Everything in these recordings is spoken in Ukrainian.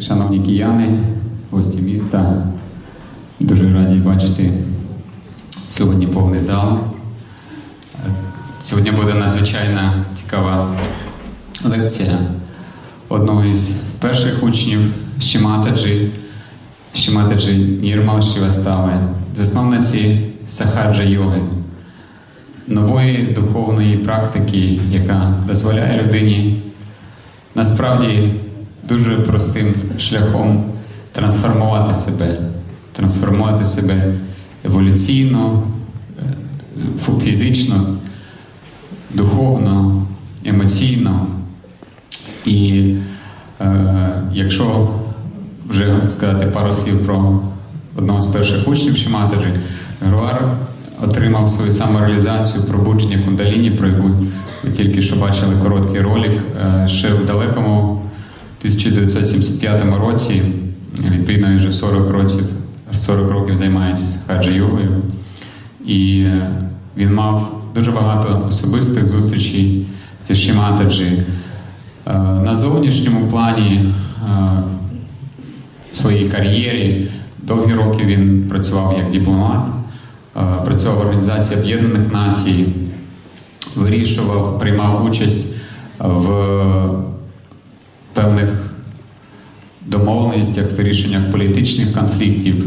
шановні кияни, гості міста. Дуже раді бачити сьогодні повний зал. Сьогодні буде надзвичайно цікава лекція одного із перших учнів Шіматаджі Нірмал Шівастави, засновниці сахаджа-йоги, нової духовної практики, яка дозволяє людині насправді дуже простим шляхом трансформувати себе еволюційно, фізично, духовно, емоційно. І якщо вже сказати пару слів про одного з перших учнів Шіматаджі, Грегуар отримав свою самореалізацію, пробудження кундаліні, про яку ви тільки що бачили короткий ролик, ще в далекому 1975 році. Відповідно, він вже 40 років займається сахаджа-йогою. І він мав дуже багато особистих зустрічей зі Шіматаджі. На зовнішньому плані в своїй кар'єрі довгі роки він працював як дипломат, працював в Організації Об'єднаних Націй, приймав участь в певних домовленостях, вирішеннях політичних конфліктів.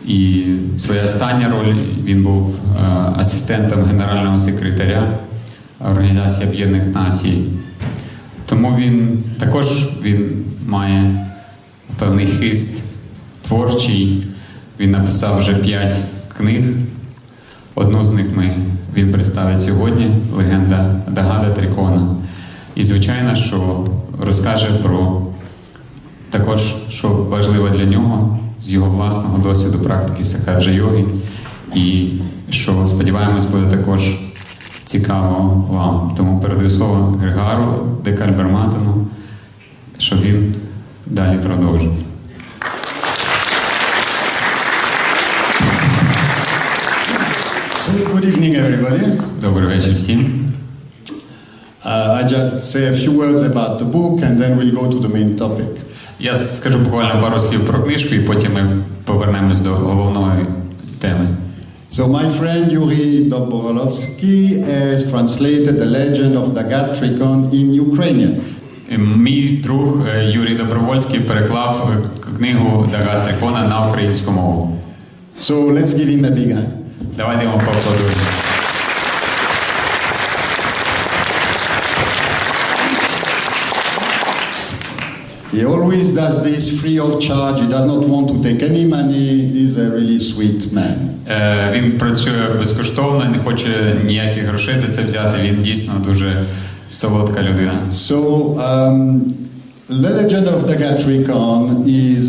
І своя остання роль – він був асистентом генерального секретаря Організації Об'єднаних Націй. Тому він має певний хист творчий. Він написав вже 5 книг. Одну з них він представить сьогодні – «Легенда про Дагада Трікона». І, звичайно, що розкаже про також, що важливо для нього з його власного досвіду практики сахаджа-йоги. І що, сподіваємось, буде також цікаво вам. Тому передаю слово Грегуару де Кальберматтену, щоб він далі продовжив. Good evening, everybody. Добрий вечір всім. I just say a few words about the book and then we'll go to the main topic. Я скажу буквально пару слів про книжку і потім ми повернемось до головної теми. So my friend Yuri Dobrovolsky has translated the Legend of Dagad Trikon in Ukrainian. Мій друг Юрій Добровольський переклав книгу Дагад Трікона на українську мову. So let's give him a big hand. Давайте йому поаплодуємо. He always does this free of charge. He does not want to take any money. He's a really sweet man. Він працює безкоштовно, не хоче ніяких грошей за це взяти. Він дійсно дуже солодка людина. So, the Legend of Dagad Trikon is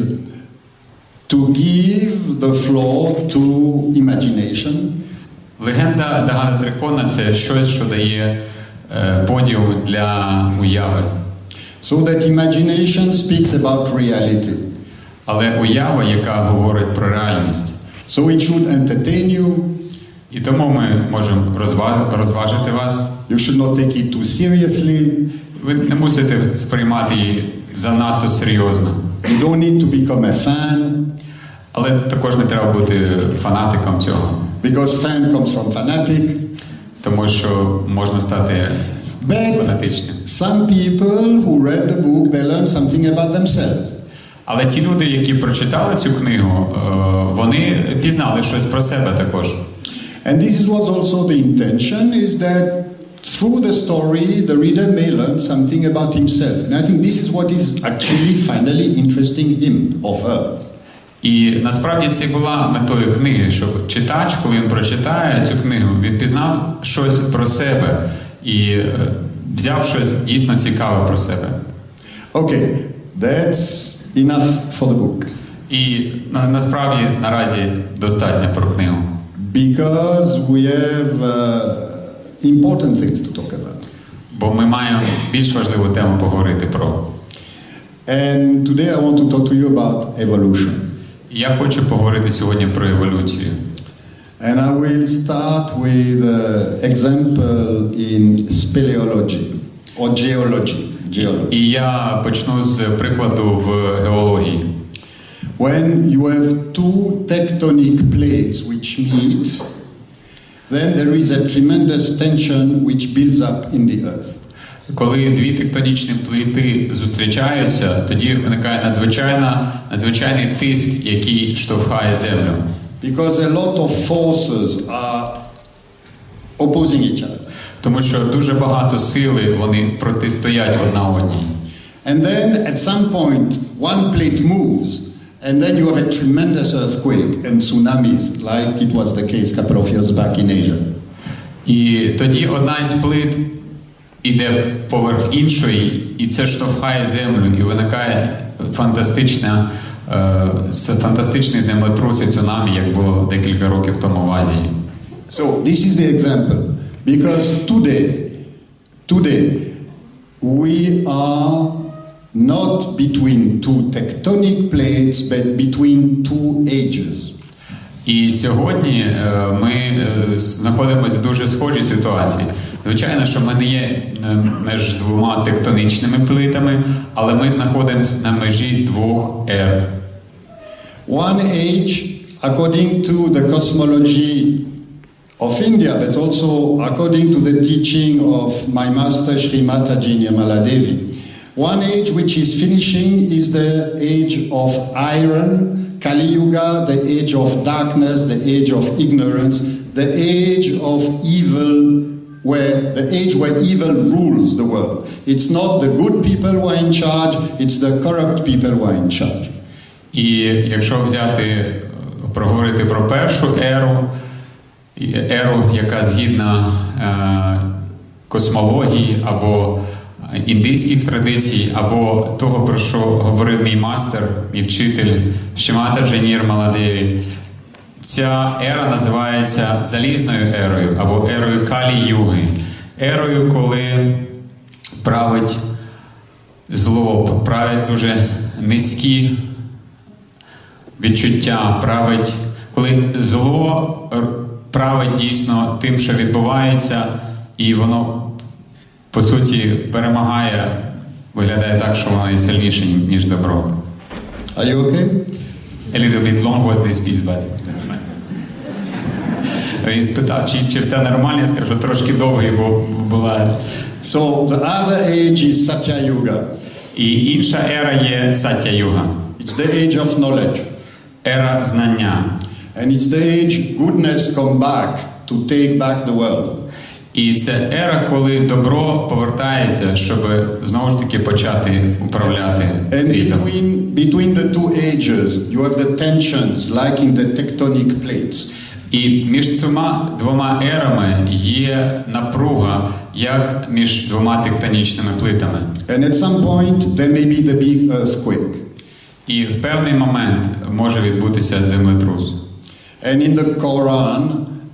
to give the floor to imagination. Легенда Дагада Трікона – це щось, що дає подіум для уяви. So that imagination speaks about reality. Але уява, яка говорить про реальність. So it should entertain you. І тому ми можемо розважити вас. You should not take it too seriously. Ви не мусите сприймати її занадто серйозно. You don't need to become a fan. Але також не треба бути фанатиком цього. Because fan comes from fanatic. Тому що можна стати фанатичним. Some people who read the book, they learn something about themselves. Але ті люди, які прочитали цю книгу, вони пізнали щось про себе також. And this is what's also the intention, is that through the story, the reader may learn something about himself. And I think this is what is actually finally interesting him or her. І насправді це була метою книги, щоб читач, коли він прочитає цю книгу, він пізнав щось про себе і взяв щось дійсно цікаве про себе. Okay, that's enough for the book. І насправді наразі достатньо про книгу. Because we have important things to talk about. Бо ми маємо більш важливу тему поговорити про. And today I want to talk to you about evolution. Я хочу поговорити сьогодні про еволюцію. And I will start with an example in speleology or geology. geology. І я почну з прикладу в геології. When you have two tectonic plates which meet, then there is a tremendous tension which builds up in the earth. Коли дві тектонічні плити зустрічаються, тоді виникає надзвичайний тиск, який штовхає землю. Because a lot of forces are opposing each other. Тому що дуже багато сили, вони протистоять одна одній. And then at some point one plate moves and then you have a tremendous earthquake and tsunamis like it was the case a couple of years back in Asia. І тоді одна із плит іде поверх іншої, і це штовхає землю, і виникає фантастичний землетрус і цунамі, як було декілька років тому в Азії. So this is the example, because today we are not between two tectonic plates, but between two ages. І сьогодні ми знаходимося в дуже схожій ситуації. Звичайно, що ми не є між двома тектонічними плитами, але ми знаходимося на межі двох ер. One age, according to the cosmology of India, but also according to the teaching of my master Sri Mataji Nirmala Devi, one age which is finishing is the age of iron, Kali Yuga, the age of darkness, the age of ignorance, the age of evil, the age where evil rules the world. It's not the good people who are in charge, it's the corrupt people who are in charge. І якщо проговорити про першу еру, яка згідно космології або індійських традицій, або того, про що говорив мій мастер, мій вчитель Шіматаджі Нірмала Деві, ця ера називається залізною ерою, або ерою Калі-юги. Ерою, коли править зло, править дуже низькі відчуття, коли зло править дійсно тим, що відбувається, і воно, по суті, перемагає, виглядає так, що воно є сильніше, ніж добро. Are you okay? A little bit long was this piece, but... Він спитав, чи все нормально, я скажу, трошки довгий, бо була... So the other age is Satya Yuga. І інша ера є Саття-юга. It's the age of knowledge. Ера знання. And it's the age goodness come back to take back the world. І це ера, коли добро повертається, щоб знову ж таки почати управляти світом. And between the two ages, you have the tensions like in the tectonic plates. І між цими двома ерами є напруга, як між двома тектонічними плитами. And at some point, there may be the big earthquake. І в певний момент може відбутися землетрус. And in the Quran,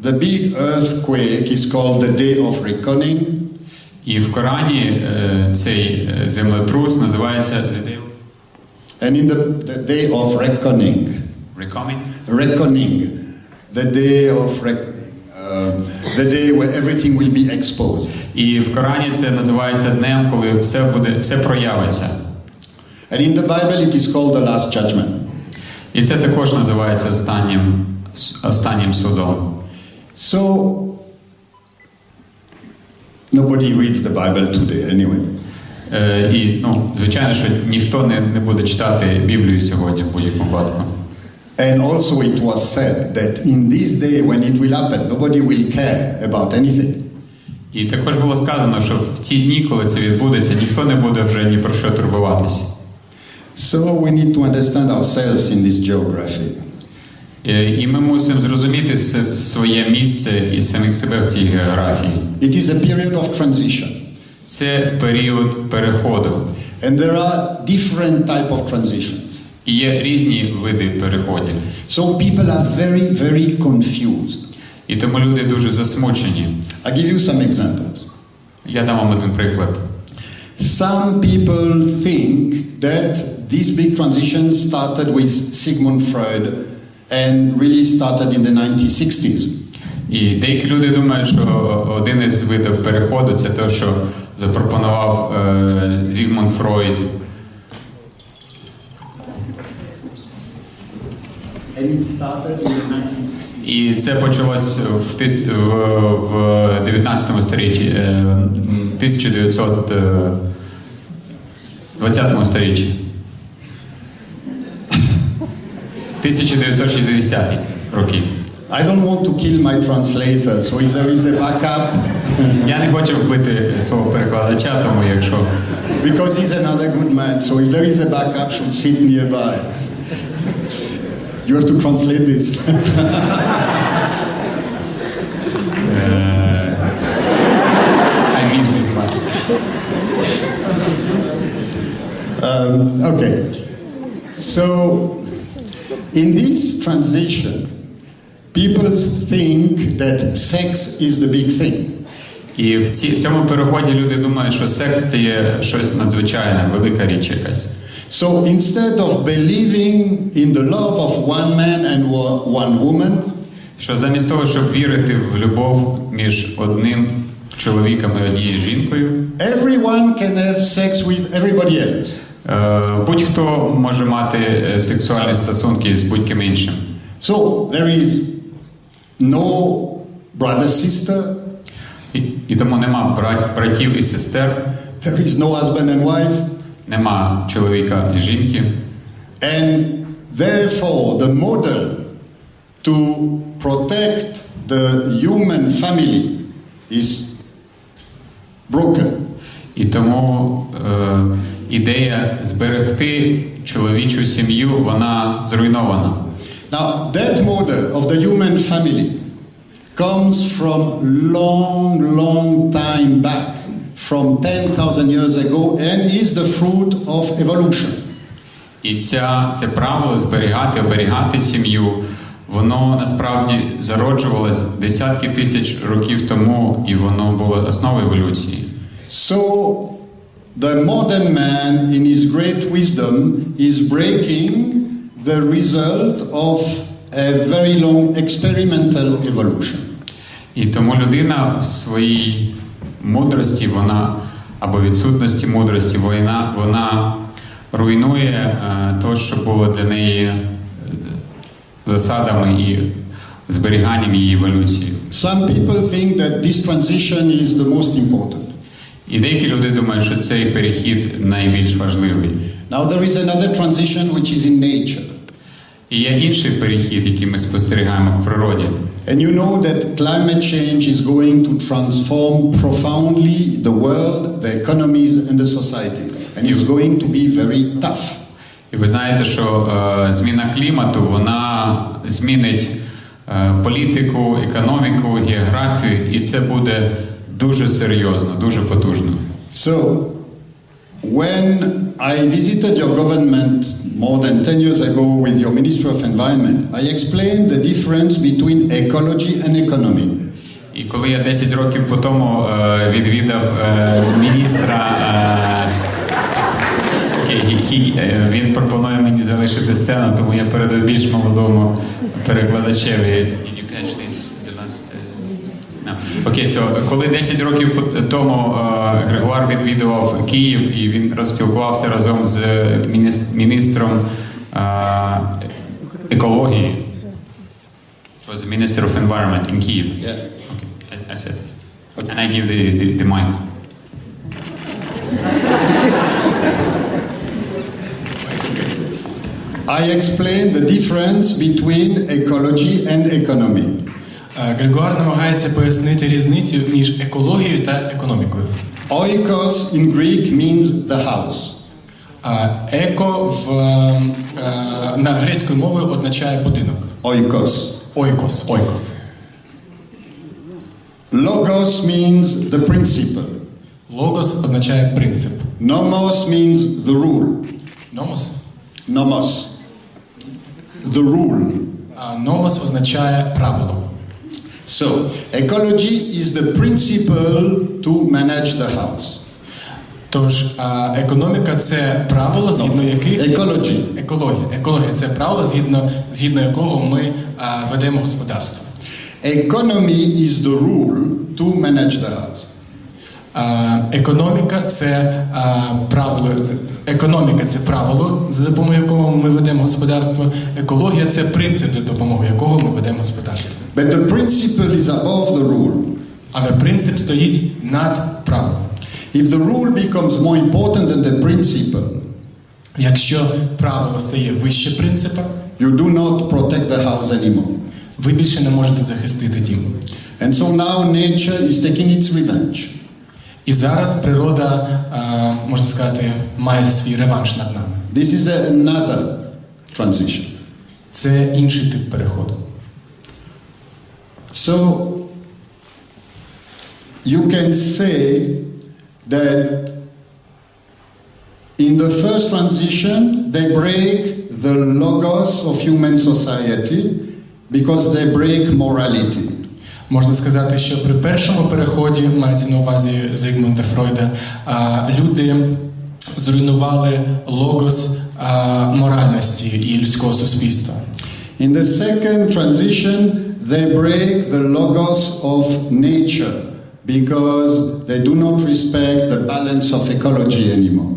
the big earthquake is called the Day of Reckoning. І в Корані цей землетрус називається The Day of... And in the Day of Reckoning. Reckoning. The day where everything will be exposed. І в Корані це називається днем, коли все проявиться. And in the Bible it is called the Last Judgment. І це також називається останнім судом. So nobody reads the Bible today anyway. І, звичайно, що ніхто не буде читати Біблію сьогодні в будь-якому випадку. And also it was said that in this day when it will happen, nobody will care about anything. І також було сказано, що в ці дні, коли це відбудеться, ніхто не буде вже ні про що турбуватись. So we need to understand ourselves in this geography. І ми мусимо зрозуміти своє місце і самих себе в цій географії. It is a period of transition. Це період переходу. And there are different type of transitions. І є різні види переходів. So people are very, very confused. І тому люди дуже засмучені. I give you some examples. Я дам вам один приклад. Some people think that this big transition started with Sigmund Freud and really started in the 1960s. І деякі люди думають, що один із видів переходу – це те, що запропонував Зігмунд Фройд. І це почалось в 19 столітті, 1920 сторіччі. 1960 роки. I don't want to kill my translator, so if there is a backup... Я не хочу вбити свого перекладача, тому якщо... Because he's another good man, so if there is a backup, should sit nearby. You have to translate this. I missed this one. Okay. So, in this transition, people think that sex is the big thing. І в цьому переході люди думають, що секс – це є щось надзвичайне, велика річ якась. So instead of believing in the love of one man and one woman, що замість того, щоб вірити в любов між одним чоловіком і однією жінкою, everyone can have sex with everybody else. Будь-хто може мати сексуальні стосунки з будь-ким іншим. So there is no brother-sister. І тому нема братів і сестер. There is no husband and wife. Нема чоловіка і жінки. And therefore the model to protect the human family is broken. І тому ідея зберегти чоловічу сім'ю, вона зруйнована. Now that model of the human family comes from long time back, from 10,000 years ago, and is the fruit of evolution. І це правило зберігати, оберігати сім'ю, воно насправді зароджувалось десятки тисяч років тому, і воно було основою еволюції. So the modern man in his great wisdom is breaking the result of a very long experimental evolution. І тому людина в своїй мудрості, вона або відсутності мудрості, вона руйнує те, що було для неї засадами і зберіганням її еволюції. Some people think that this transition is the most important. І деякі люди думають, що цей перехід найбільш важливий. Now there is another transition which is in nature. І є інший перехід, який ми спостерігаємо в природі. And you know that climate change is going to transform profoundly the world, the economies and the societies. And it's going to be very tough. І ви знаєте, що зміна клімату, вона змінить політику, економіку, географію, і це буде дуже серйозно, дуже потужно. So, when I visited your government more than 10 years ago with your Ministry of Environment, I explained the difference between ecology and economy. І коли я 10 років по тому відвідав міністра, він пропонує мені залишити сцену, тому я передав більш молодому перекладачеві. Окей, коли 10 років тому Грегуар відвідував Київ, і він розпілкувався разом з міністром екології. It was the Minister of Environment in Kyiv. Yeah. Okay, I said it. Okay. And I give the mic. I explained the difference between ecology and economy. Грегуар намагається пояснити різницю між екологією та економікою. Oikos in Greek means the house. Еко на грецькою мовою означає будинок. Oikos. Ойкос. Logos means the principle. Логос означає принцип. Nomos means the rule. Номос? Nomos. The rule. Номос означає правило. So, ecology is the principle to manage the house. Тож, економіка – це правило, згідно яких... Ecology. Екологія – це правило, згідно якого ми ведемо господарство. economy is the rule to manage the house. Економіка це правило. Економіка це правило, за допомогою якого ми ведемо господарство. Екологія це принцип, за допомогою якого ми ведемо господарство. But the principle is above the rule. Але принцип стоїть над правилом. If the rule becomes more important than the principle, Якщо правило стає вище принципа, you do not protect the house anymore. ви більше не можете захистити дім. And so now nature is taking its revenge. І зараз природа, можна сказати, має свій реванш над нами. This is another transition. Це інший тип переходу. So you can say that in the first transition they break the logos of human society because they break morality. Можна сказати, що при першому переході, мається на увазі Зигмунда Фройда, люди зруйнували логос моральності і людського суспільства. In the second transition, they break the logos of nature because they do not respect the balance of ecology anymore.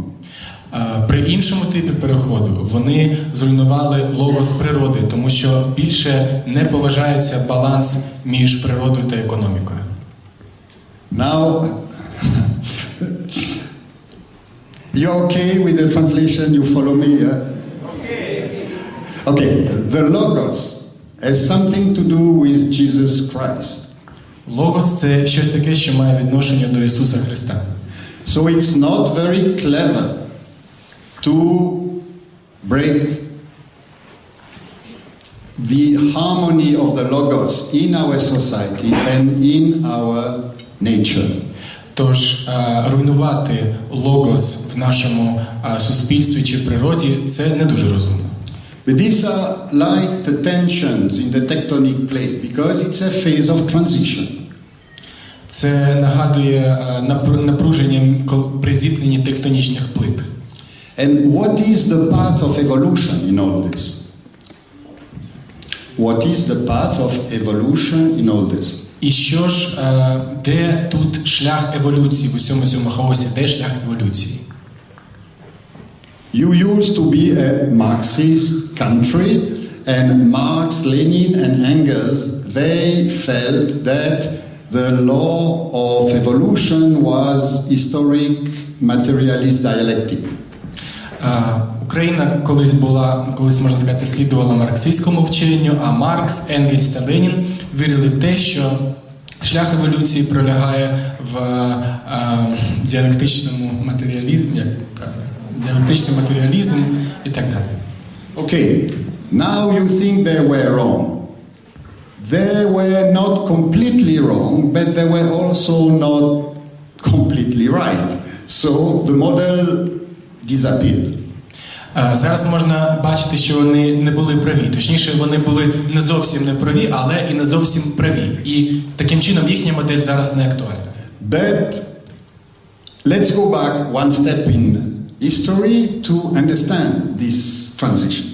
При іншому типі переходу вони зруйнували логос природи, тому що більше не поважається баланс між природою та економікою. Now, you're okay with the translation? You follow me? Yeah? Okay, the logos has something to do with Jesus Christ. Логос – це щось таке, що має відношення до Ісуса Христа. So it's not very clever to break the harmony of the logos in our society and in our nature. Тож руйнувати логос в нашому суспільстві чи в природі – це не дуже розумно. But these are like the tensions in the tectonic plate because it's a phase of transition. Це нагадує напруження при зіткненні тектонічних плит. And what is the path of evolution in all this? What is the path of evolution in all this? І що ж, де тут шлях еволюції в усьому цьому хаосі? Де шлях еволюції? You used to be a Marxist country, and Marx, Lenin, and Engels, they felt that the law of evolution was historic materialist dialectic. Україна колись, можна сказати, слідувала марксистському вченню, а Маркс, Енгельс та Ленін вірили в те, що шлях еволюції пролягає в діалектичному матеріалізмі, діалектичний матеріалізм і так далі. Okay, now you think they were wrong. They were not completely wrong, but they were also not completely right. So the model disappeared. Зараз можна бачити, що вони не були праві. Точніше, вони були не зовсім не праві, але і не зовсім праві. І таким чином їхня модель зараз не актуальна. But let's go back one step in history to understand this transition.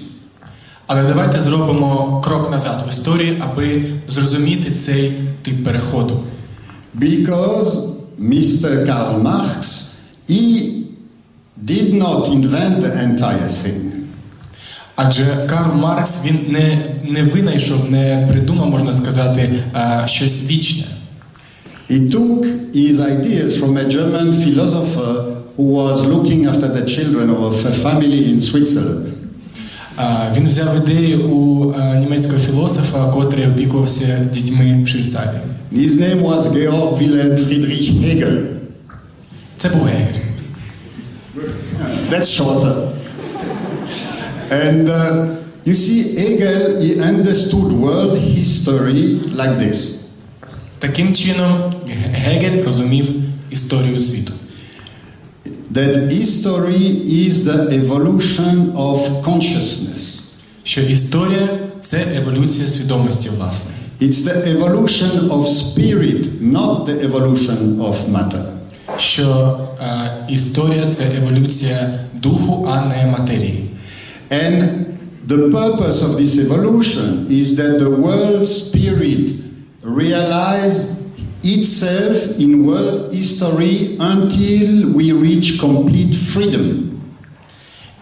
Але давайте зробимо крок назад в історії, аби зрозуміти цей тип переходу. Because Mr. Karl Marx, he did not invent the entire thing. Адже Карл Маркс, він не винайшов, не придумав, можна сказати, щось вічне. He took his ideas from a German philosopher who was looking after the children of a family in Switzerland. Він взяв ідею у німецького філософа, котрий опікувався дітьми в Швейцарії. His name was Georg Wilhelm Friedrich Hegel. Це був Гегель. That's shorter. And you see, Hegel, he understood world history like this. Таким чином Гегель розумів історію світу. That history is the evolution of consciousness. Що історія – це еволюція свідомості, власне. It's the evolution of spirit, not the evolution of matter. Що історія – це еволюція духу, а не матерії. And the purpose of this evolution is that the world spirit realize itself in world history until we reach complete freedom.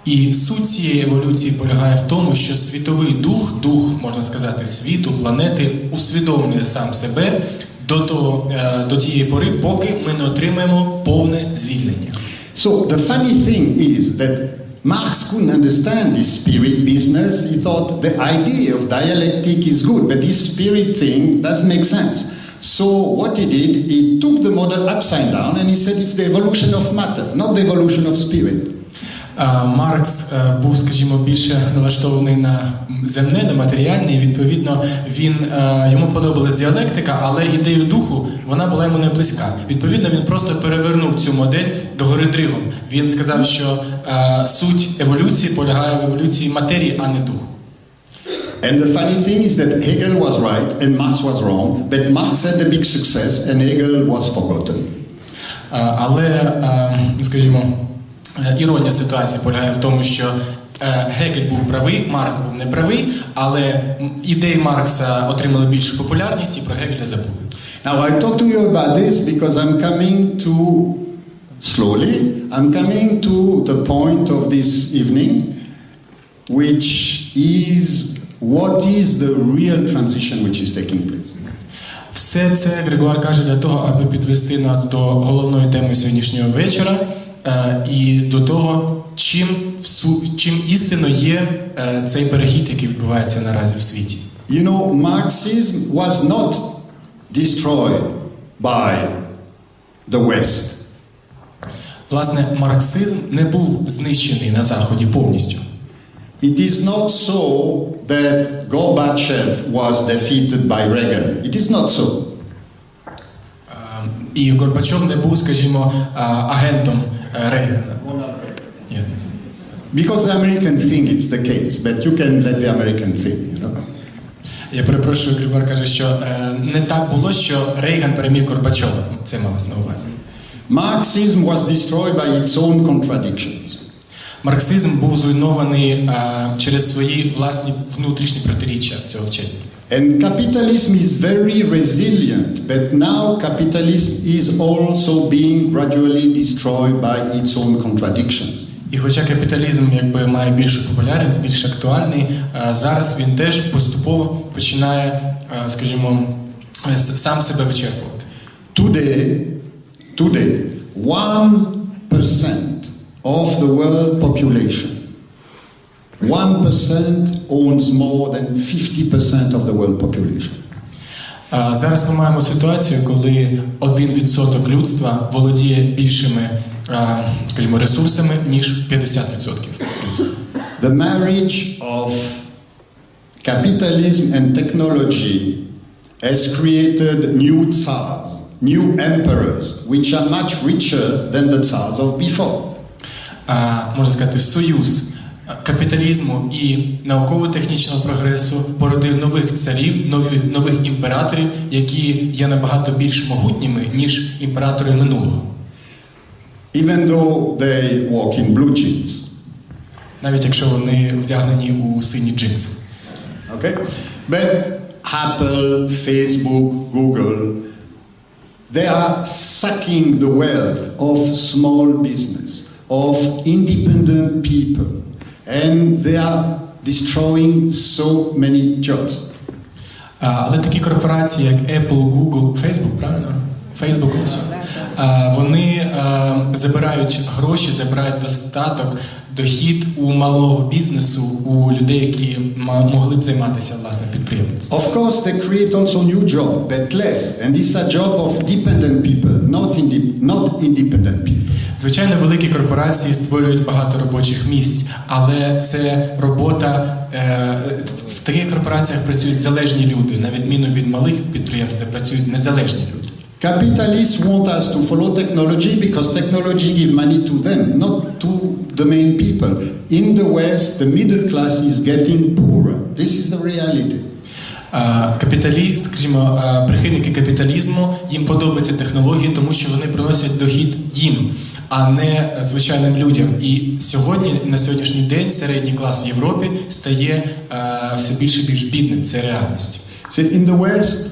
І суть цієї еволюції полягає в тому, що світовий дух, можна сказати, світу, планети, усвідомлює сам себе до тієї пори, поки ми не отримаємо повне звільнення. So the funny thing is that Marx couldn't understand this spirit business. He thought the idea of dialectic is good, but this spirit thing doesn't make sense. So what he did, he took the model upside down and he said it's the evolution of matter, not the evolution of spirit. Маркс був, скажімо, більше налаштований на земне, на матеріальне, і відповідно йому подобалась діалектика, але ідею духу вона була йому не близька. Відповідно, він просто перевернув цю модель догори дригом. Він сказав, що суть еволюції полягає в еволюції матерії, а не духу. And the funny thing is that Hegel was right and Marx was wrong, but Marx had a big success and Hegel was forgotten. Але, скажімо, іронія ситуації полягає в тому, що Гегель був правий, Маркс був неправий, але ідеї Маркса отримали більшу популярність і про Гегеля забули. Now I talk to you about this because I'm coming to the point of this evening, which is what is the real transition which is taking place. Все це Грегуар каже для того, аби підвести нас до головної теми сьогоднішнього вечора і до того, чим істинно є цей перехід, який відбувається наразі в світі. You know, Marxism was not destroyed by the West. Власне, марксизм не був знищений на Заході повністю. It is not so that Gorbachev was defeated by Reagan. It is not so. І Горбачов не був, скажімо, агентом Рейгана. Because the American think it's the case, but you can let the American think, you know. Я перепрошую, Григор каже, що не так було, що Рейган переміг Горбачова. Це малось на увазі. Marxism was destroyed by its own contradictions. Марксизм був зруйнований через свої власні внутрішні протиріччя цього вчення. And capitalism is very resilient, but now capitalism is also being gradually destroyed by its own contradictions. І хоча капіталізм якби має більшу популярність, більш актуальний, зараз він теж поступово починає, скажімо, сам себе вичерпувати. Today, 1% of the world population, 1% owns more than 50% of the world population. Зараз ми маємо ситуацію, коли 1% людства володіє більшими, скажімо, ресурсами, ніж 50% людства. The marriage of capitalism and technology has created new tsars, new emperors, which are much richer than the tsars of before. Можна сказати, союз капіталізму і науково-технічного прогресу породив нових царів, нових імператорів, які є набагато більш могутніми, ніж імператори минулого. Even though they walk in blue jeans. Навіть якщо вони вдягнені у сині джинси. Okay? But Apple, Facebook, Google, they are sucking the wealth of small business, of independent people, and they are destroying so many jobs. Але такі корпорації, як Apple, Google, Facebook, правильно? Facebook ось. Вони забирають гроші, забирають достаток, дохід у малого бізнесу, у людей, які могли б займатися власне підприємництвом. Of course, they create also new job, but less. And this is a job of dependent people, not independent people. Звичайно, великі корпорації створюють багато робочих місць, але це робота, в таких корпораціях працюють залежні люди, на відміну від малих підприємств, де працюють незалежні люди. Capitalists want us to follow technology because technology gives money to them, not to the main people. In the West, the middle class is getting poorer. This is the reality. Скажімо, прихильники капіталізму, їм подобаються технології, тому що вони приносять дохід їм, а не звичайним людям. І на сьогоднішній день середній клас в Європі стає все більше і більш бідним. Це реальність. So in the West,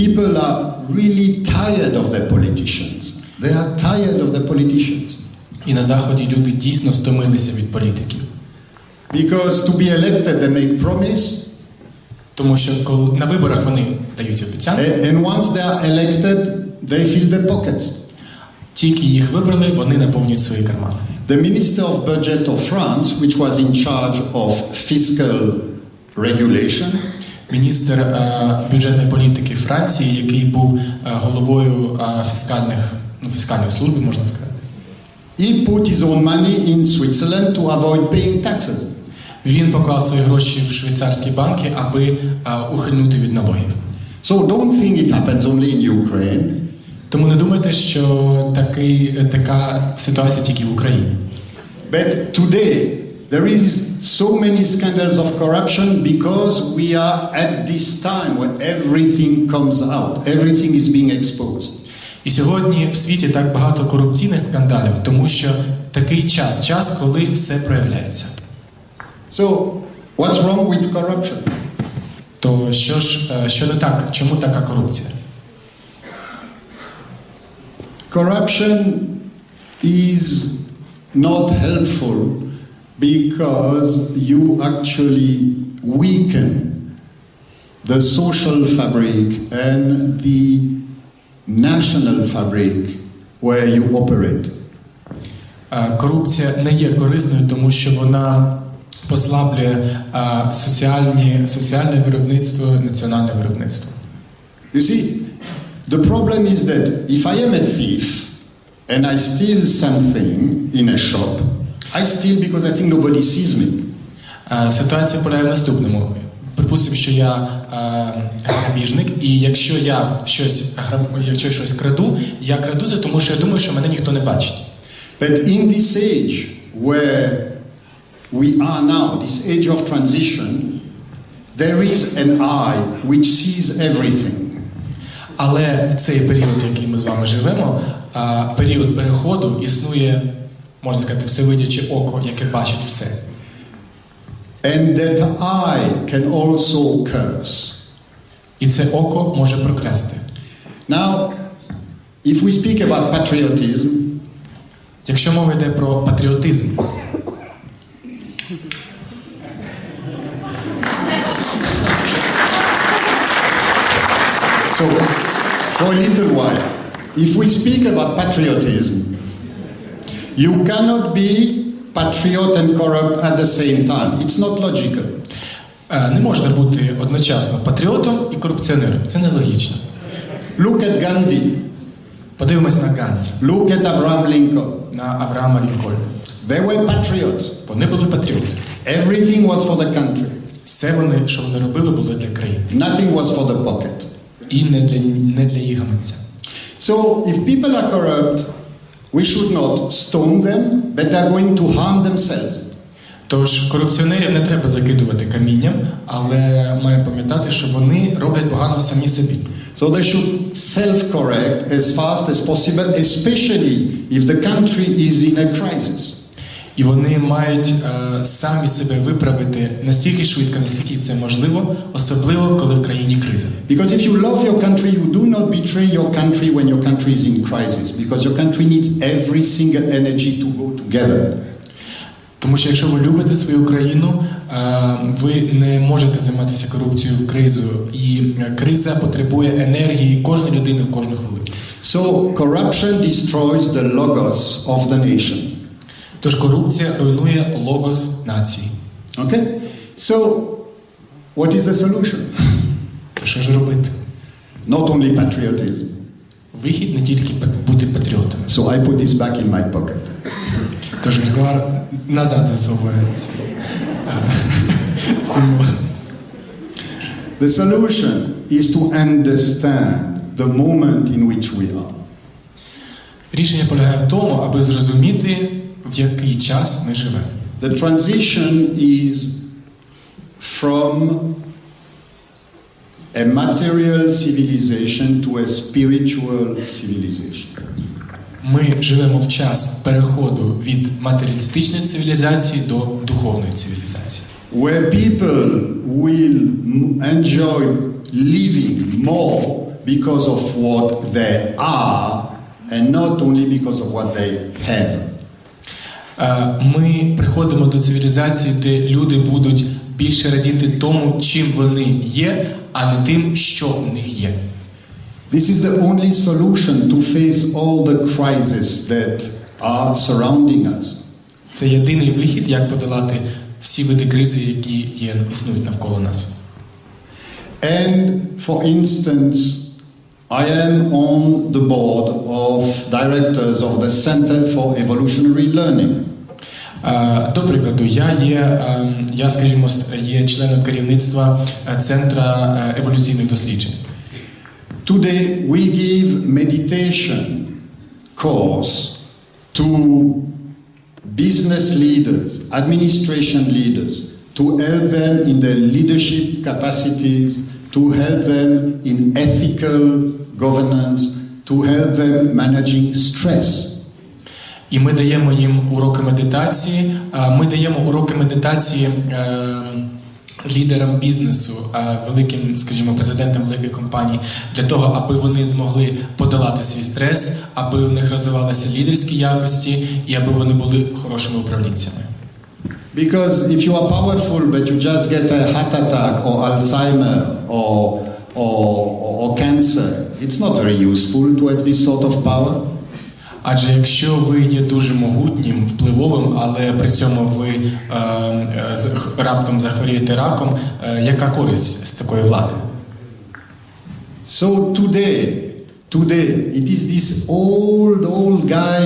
people are really tired of their politicians. They are tired of their politicians. І на Заході люди дійсно стомилися від політиків. Because to be elected they make promise. Тому що коли на виборах вони дають обіцянки. And once they are elected, they fill their pockets. Тільки їх вибрали, вони наповнюють свої кармани. The Minister of Budget of France, which was in charge of fiscal regulation, Міністр бюджетної політики Франції, який був головою фіскальної служби, можна сказати. he put his own money in Switzerland to avoid paying taxes. Він поклав свої гроші в швейцарські банки, аби ухильнути від налогів. So don't think it happens only in Ukraine. Тому не думайте, що така ситуація тільки в Україні. But today there is so many scandals of corruption because we are at this time where everything comes out, everything is being exposed. І сьогодні в світі так багато корупційних скандалів, тому що такий час, коли все проявляється. So, what's wrong with corruption? То що не так? Чому така корупція? Corruption is not helpful because you actually weaken the social fabric and the national fabric where you operate. Корупція не є корисною, тому що вона послаблює соціальне виробництво, національне виробництво. You see, the problem is that if I am a thief and I steal something in a shop, I steal because I think nobody sees me. Ситуація полягає в наступному. Припустимо, що я грабіжник, і якщо я щось краду, я краду це, тому що я думаю, що мене ніхто не бачить. But in this age where we are now, this age of transition, there is an eye which sees everything. Але в цей період, який ми з вами живемо, період переходу, існує, можна сказати, всевидяче око, яке бачить все. And that eye can also curse. І це око може проклясти. Now, if we speak about patriotism, якщо мова йде про патріотизм, so for a little while, if we speak about patriotism, you cannot be patriot and corrupt at the same time. It's not logical. Не можна бути одночасно патріотом і корупціонером. Це нелогічно. Look at Gandhi. Подивимось на Ганді, Look at Abraham Lincoln. на Авраама Лінкольна. They were patriots. Вони були патріоти. Everything was for the country. Все що вони робили, було для країни. Nothing was for the pocket. І не для їх гаманця. So, if people are corrupt, we should not stone them, but they are going to harm themselves. Тож корупціонерів не треба закидувати камінням, але маємо пам'ятати, що вони роблять погано самі собі. So they should self-correct as fast as possible, especially if the country is in a crisis. І вони мають самі себе виправити настільки швидко, наскільки це можливо, особливо, коли в країні криза. Because if you love your country, you do not betray your country when your country is in crisis, because your country needs every single energy to go together. Тому що якщо ви любите свою країну, ви не можете займатися корупцією в кризу. І криза потребує енергії кожної людини в кожну хвилину. So corruption destroys the logos of the nation. Тож корупція руйнує логос нації. Okay? So, what is the solution? То що ж робити? Not only patriotism. Вихід не тільки бути патріотами. So I put this back in my pocket. Тож Грегуар назад засовує цей символ. The solution is to understand the moment in which we are. Рішення полягає в тому, аби зрозуміти, в який час ми живемо. The transition is from a material civilization to a spiritual civilization. Ми живемо в час переходу від матеріалістичної цивілізації до духовної цивілізації. Where people will enjoy living more because of what they are and not only because of what they have. Ми приходимо до цивілізації, де люди будуть більше радіти тому, чим вони є, а не тим, що в них є. This is the only solution to face all the crises that are surrounding us. Це єдиний вихід, як подолати всі види кризи, які існують навколо нас. And for instance, I am on the board of directors of the Center for Evolutionary Learning. До прикладу, я, скажімо, є членом керівництва Центра еволюційних досліджень. Today we give meditation course to business leaders, administration leaders, to help them in their leadership capacities, to help them in ethical governance, to help them managing stress. І ми даємо їм уроки медитації. Ми даємо уроки медитації лідерам бізнесу, великим, скажімо, президентам великих компаній, для того, аби вони змогли подолати свій стрес, аби в них розвивалися лідерські якості і аби вони були хорошими управлінцями. Because if you are powerful but you just get a heart attack or Alzheimer or cancer, it's not very useful to have this sort of power. Адже якщо ви є дуже могутнім, впливовим, але при цьому ви раптом захворієте раком, яка користь з такої влади? So today it is this old guy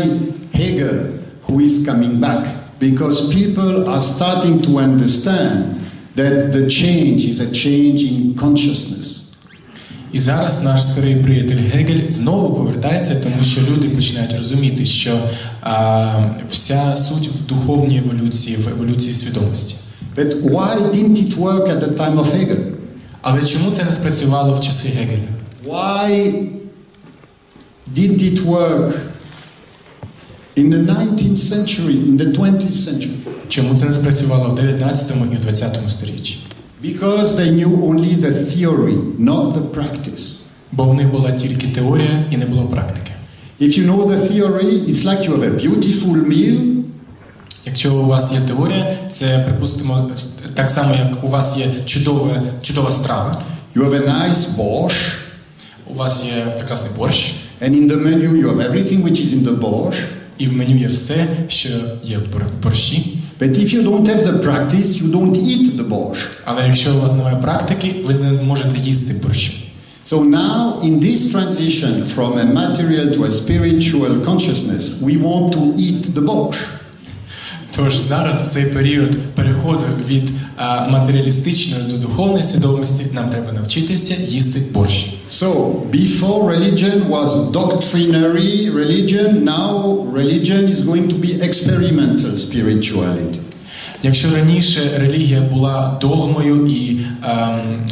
Hegel who is coming back, because people are starting to understand that the change is a change in consciousness. І зараз наш старий приятель Гегель знову повертається, тому що люди починають розуміти, що вся суть в духовній еволюції, в еволюції свідомості. But why didn't it work at the time of Hegel? Але чому це не спрацювало в часи Гегеля? Why didn't it work in the 19th century, in the 20th century? Чому це не спрацювало в 19-му і в 20-му сторіччі? Because they knew only the theory, not the practice. Бо в них була тільки теорія і не було практики. If you know the theory, it's like you have a beautiful meal. Якщо у вас є теорія, це, припустимо, так само, як у вас є чудова страва. You have a nice borscht. У вас є прекрасний борщ. And in the menu you have everything which is in the borscht. І в меню є все, що є в борщі. But if you don't have the practice, you don't eat the borscht. Але якщо у вас немає практики, ви не зможете їсти борщ. So now, in this transition from a material to a spiritual consciousness, we want to eat the borscht. Тож зараз, в цей період переходу від матеріалістичної до духовної свідомості, нам треба навчитися їсти борщ. So, before religion was doctrinary religion, now religion is going to be experimental spirituality. Якщо раніше релігія була догмою і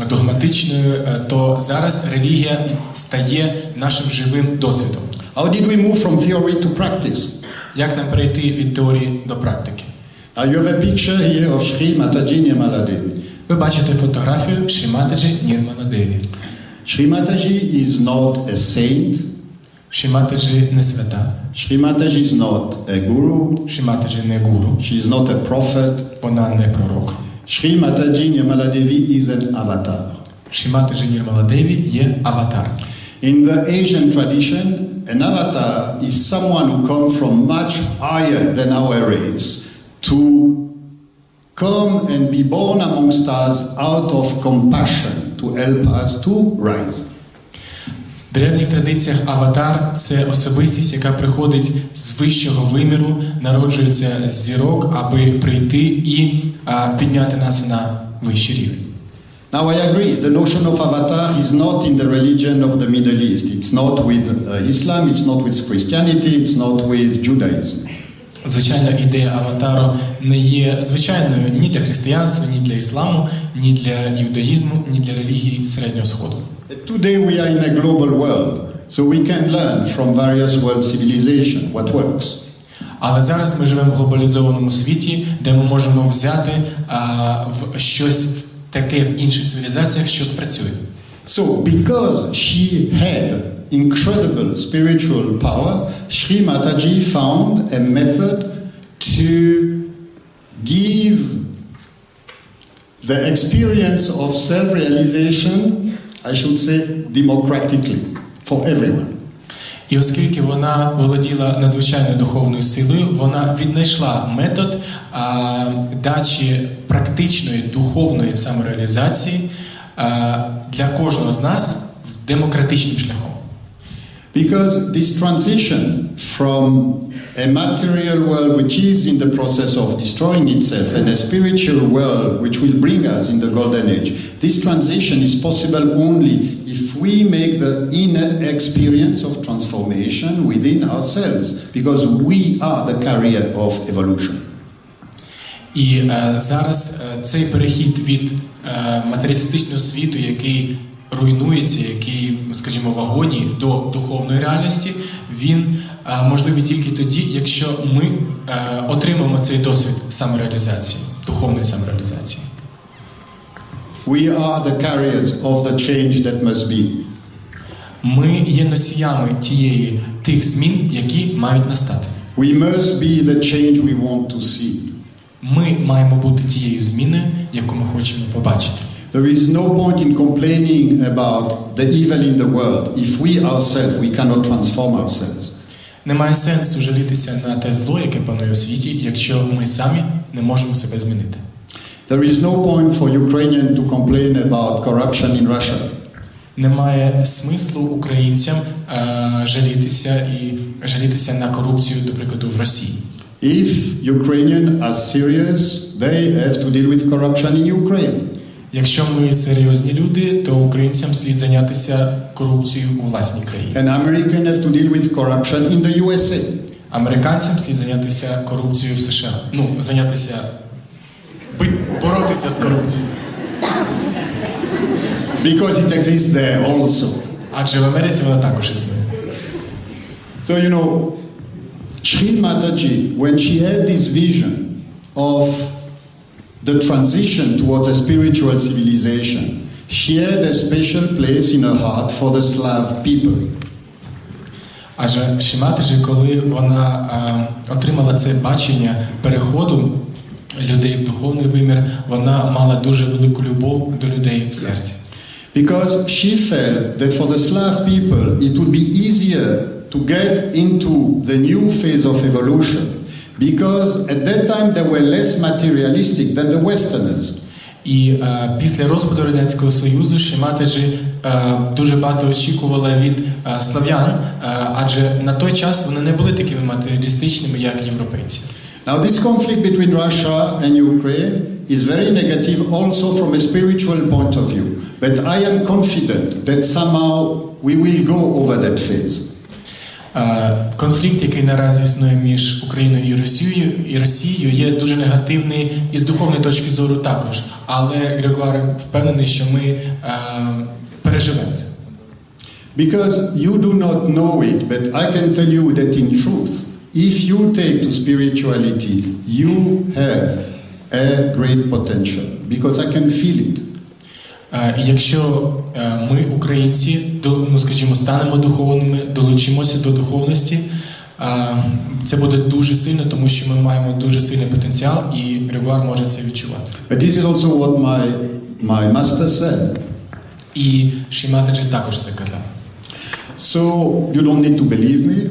догматичною, то зараз релігія стає нашим живим досвідом. How did we move from theory to practice? Як нам перейти від теорії до практики? You have a picture here of Sri Mataji Nirmala Devi. Ви бачите фотографію Шрі Матаджі Нірмала Деві. Sri Mataji is not a saint. Шрі Матаджі не свята. Sri Mataji is not a guru. Шрі Матаджі не гуру. She is not a prophet. Вона не пророк. Sri Mataji Nirmala Devi is an avatar. Шрі Матаджі Нірмала Деві є аватар. In the Asian tradition, an avatar is someone who comes from much higher than our race to come and be born amongst us out of compassion to help us to rise. В древніх традиціях аватар – це особистість, яка приходить з вищого виміру, народжується з зірок, аби прийти і підняти нас на вищий рівень. Now I agree, the notion of avatar is not in the religion of the Middle East. It's not with Islam, it's not with Christianity, it's not with Judaism. Звичайно, ідея аватару не є звичайною ні для християнства, ні для ісламу, ні для юдаїзму, ні для релігії Середнього Сходу. Today we are in a global world, so we can learn from various world civilizations what works. Але зараз ми живемо в глобалізованому світі, де ми можемо взяти в щось таке в інших цивілізаціях, що спрацює. So, because she had incredible spiritual power, Sri Mataji found a method to give the experience of self-realization, I should say, democratically, for everyone. І оскільки вона володіла надзвичайною духовною силою, вона віднайшла метод дачі практичної духовної самореалізації для кожного з нас демократичним шляхом. Because this transition from a material world which is in the process of destroying itself and a spiritual world which will bring us in the golden age, this transition is possible only if we make the inner experience of transformation within ourselves, because we are the carrier of evolution. І зараз цей перехід від матеріалістичного світу, який руйнується, який, скажімо, в агонії до духовної реальності, він можливий тільки тоді, якщо ми отримаємо цей досвід самореалізації, духовної самореалізації. We are the carriers of the change that must be. Ми є носіями тих змін, які мають настати. We must be the change we want to see. Ми маємо бути тією зміною, яку ми хочемо побачити. There is no point in complaining about the evil in the world if we ourselves, we cannot transform ourselves. Немає сенсу жалітися на те зло, яке панує у світі, якщо ми самі не можемо себе змінити. There is no point for Ukrainians to complain about corruption in Russia. Немає смислу українцям жалітися на корупцію, до прикладу, в Росії. If Ukrainians are serious, they have to deal with corruption in Ukraine. Якщо ми серйозні люди, то українцям слід зайнятися корупцією у власній країні. And Americans have to deal with corruption in the USA. Американцям слід зайнятися корупцією в США. Боротися з корупцією. Because it exists there also. Адже в Америці вона також існує. So, you know, Sri Mataji, when she had this vision of the transition towards a spiritual civilization, she had a special place in her heart for the Slav people. Адже Шрі Матаджі, коли вона отримала це бачення переходу людей в духовний вимір, вона мала дуже велику любов до людей в серці. Because she felt that for the Slav people it would be easier to get into the new phase of evolution, because at that time they were less materialistic than the Westerners. І після розпаду Радянського Союзу Шрі Матаджі дуже багато очікувала від слав'ян, адже на той час вони не були такими матеріалістичними, як європейці. Now this conflict between Russia and Ukraine is very negative also from a spiritual point of view, but I am confident that somehow we will go over that phase. Конфлікт, який наразі існує між Україною і Росією, є дуже негативний і з духовної точки зору також. Але Грегуар впевнений, що ми переживемо це. Because you do not know it, but I can tell you that in truth, if you take to spirituality, you have a great potential, because I can feel it. І якщо ми, українці, скажімо, станемо духовними, долучимося до духовності, це буде дуже сильно, тому що ми маємо дуже сильний потенціал, і Грегуар може це відчувати. But this is also what my master said. І Шрі Матаджі також це казав. So you don't need to believe me.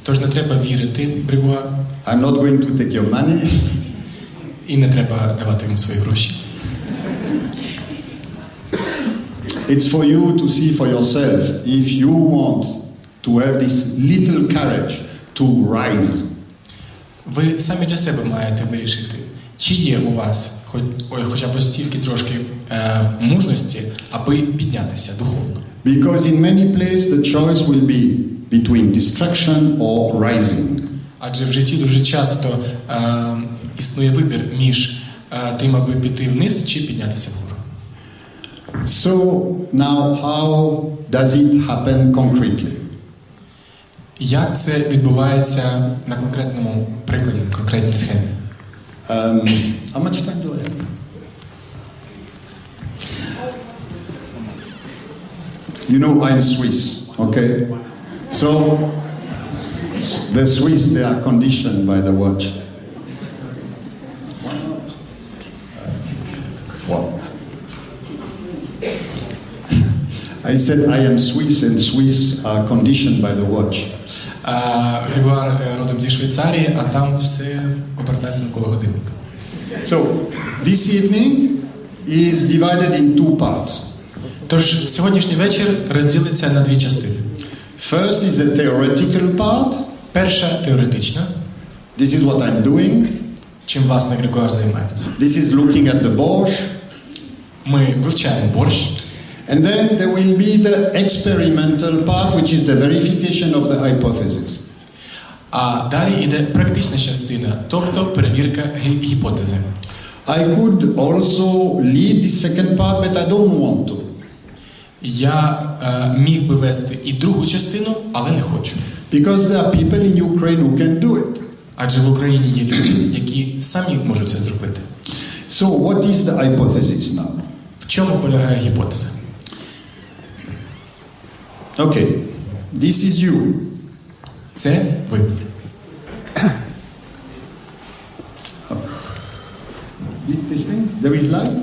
Тож не треба вірити Грегуару. I'm not going to take your money. І не треба давати йому свої гроші. It's for you to see for yourself if you want to have this little courage to rise. Ви самі для себе маєте вирішити, чи є у вас хоча б стільки трошки мужності, аби піднятися духовно. Because in many places the choice will be between destruction or rising. Адже в житті дуже часто існує вибір між тим, аби піти вниз, чи піднятися вгору. So now how does it happen concretely? Як це відбувається на конкретному прикладі, на конкретній схемі? How much time do I have? You know, I'm Swiss, okay? So, the Swiss, they are conditioned by the watch. What? I said I am Swiss, and Swiss are conditioned by the watch. Грегуар родом зі Швейцарії, а там все обертається навколо годинника. So, this evening is divided in two parts. Тож сьогоднішній вечір розділиться на дві частини. First is the theoretical part. Перша теоретична. This is what I'm doing. Чим, власне, Грегуар займається. This is looking at the borscht. Ми вивчаємо борщ. And then there will be the experimental part, which is the verification of the hypothesis. А далі йде практична частина, тобто перевірка гіпотези. I could also lead the second part, but I don't want to. Я міг би вести і другу частину, але не хочу. Because there are people in Ukraine who can do it. Адже в Україні є люди, які самі можуть це зробити. So what is the hypothesis now? В чому полягає гіпотеза? Okay, this is you. Це ви. This thing? There is light?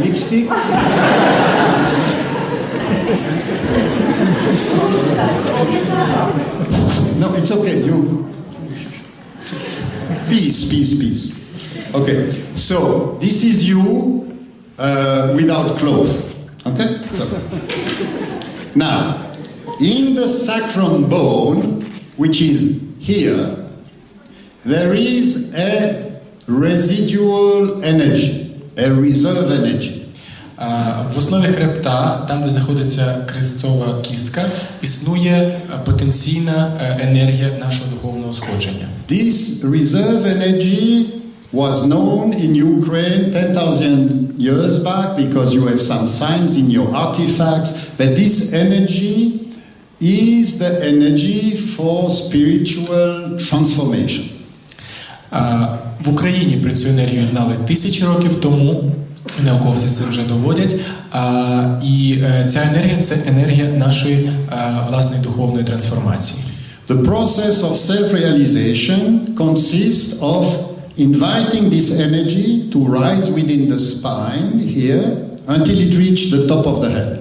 Lipstick? No, it's okay. You. Peace. Okay, so this is you without clothes. Okay? So. Now, in the sacrum bone, which is here, there is a residual energy, a reserve energy. В основі хребта, там де знаходиться крестцова кістка, існує потенційна енергія нашого духовного сходження. This reserve energy was known in Ukraine 10,000 years back because you have some signs in your artifacts, but this energy is the energy for spiritual transformation. В Україні про цю енергію знали 1000 років тому, науковці це вже доводять, і ця енергія – це енергія нашої власної духовної трансформації. The process of self-realization consists of inviting this energy to rise within the spine here until it reaches the top of the head.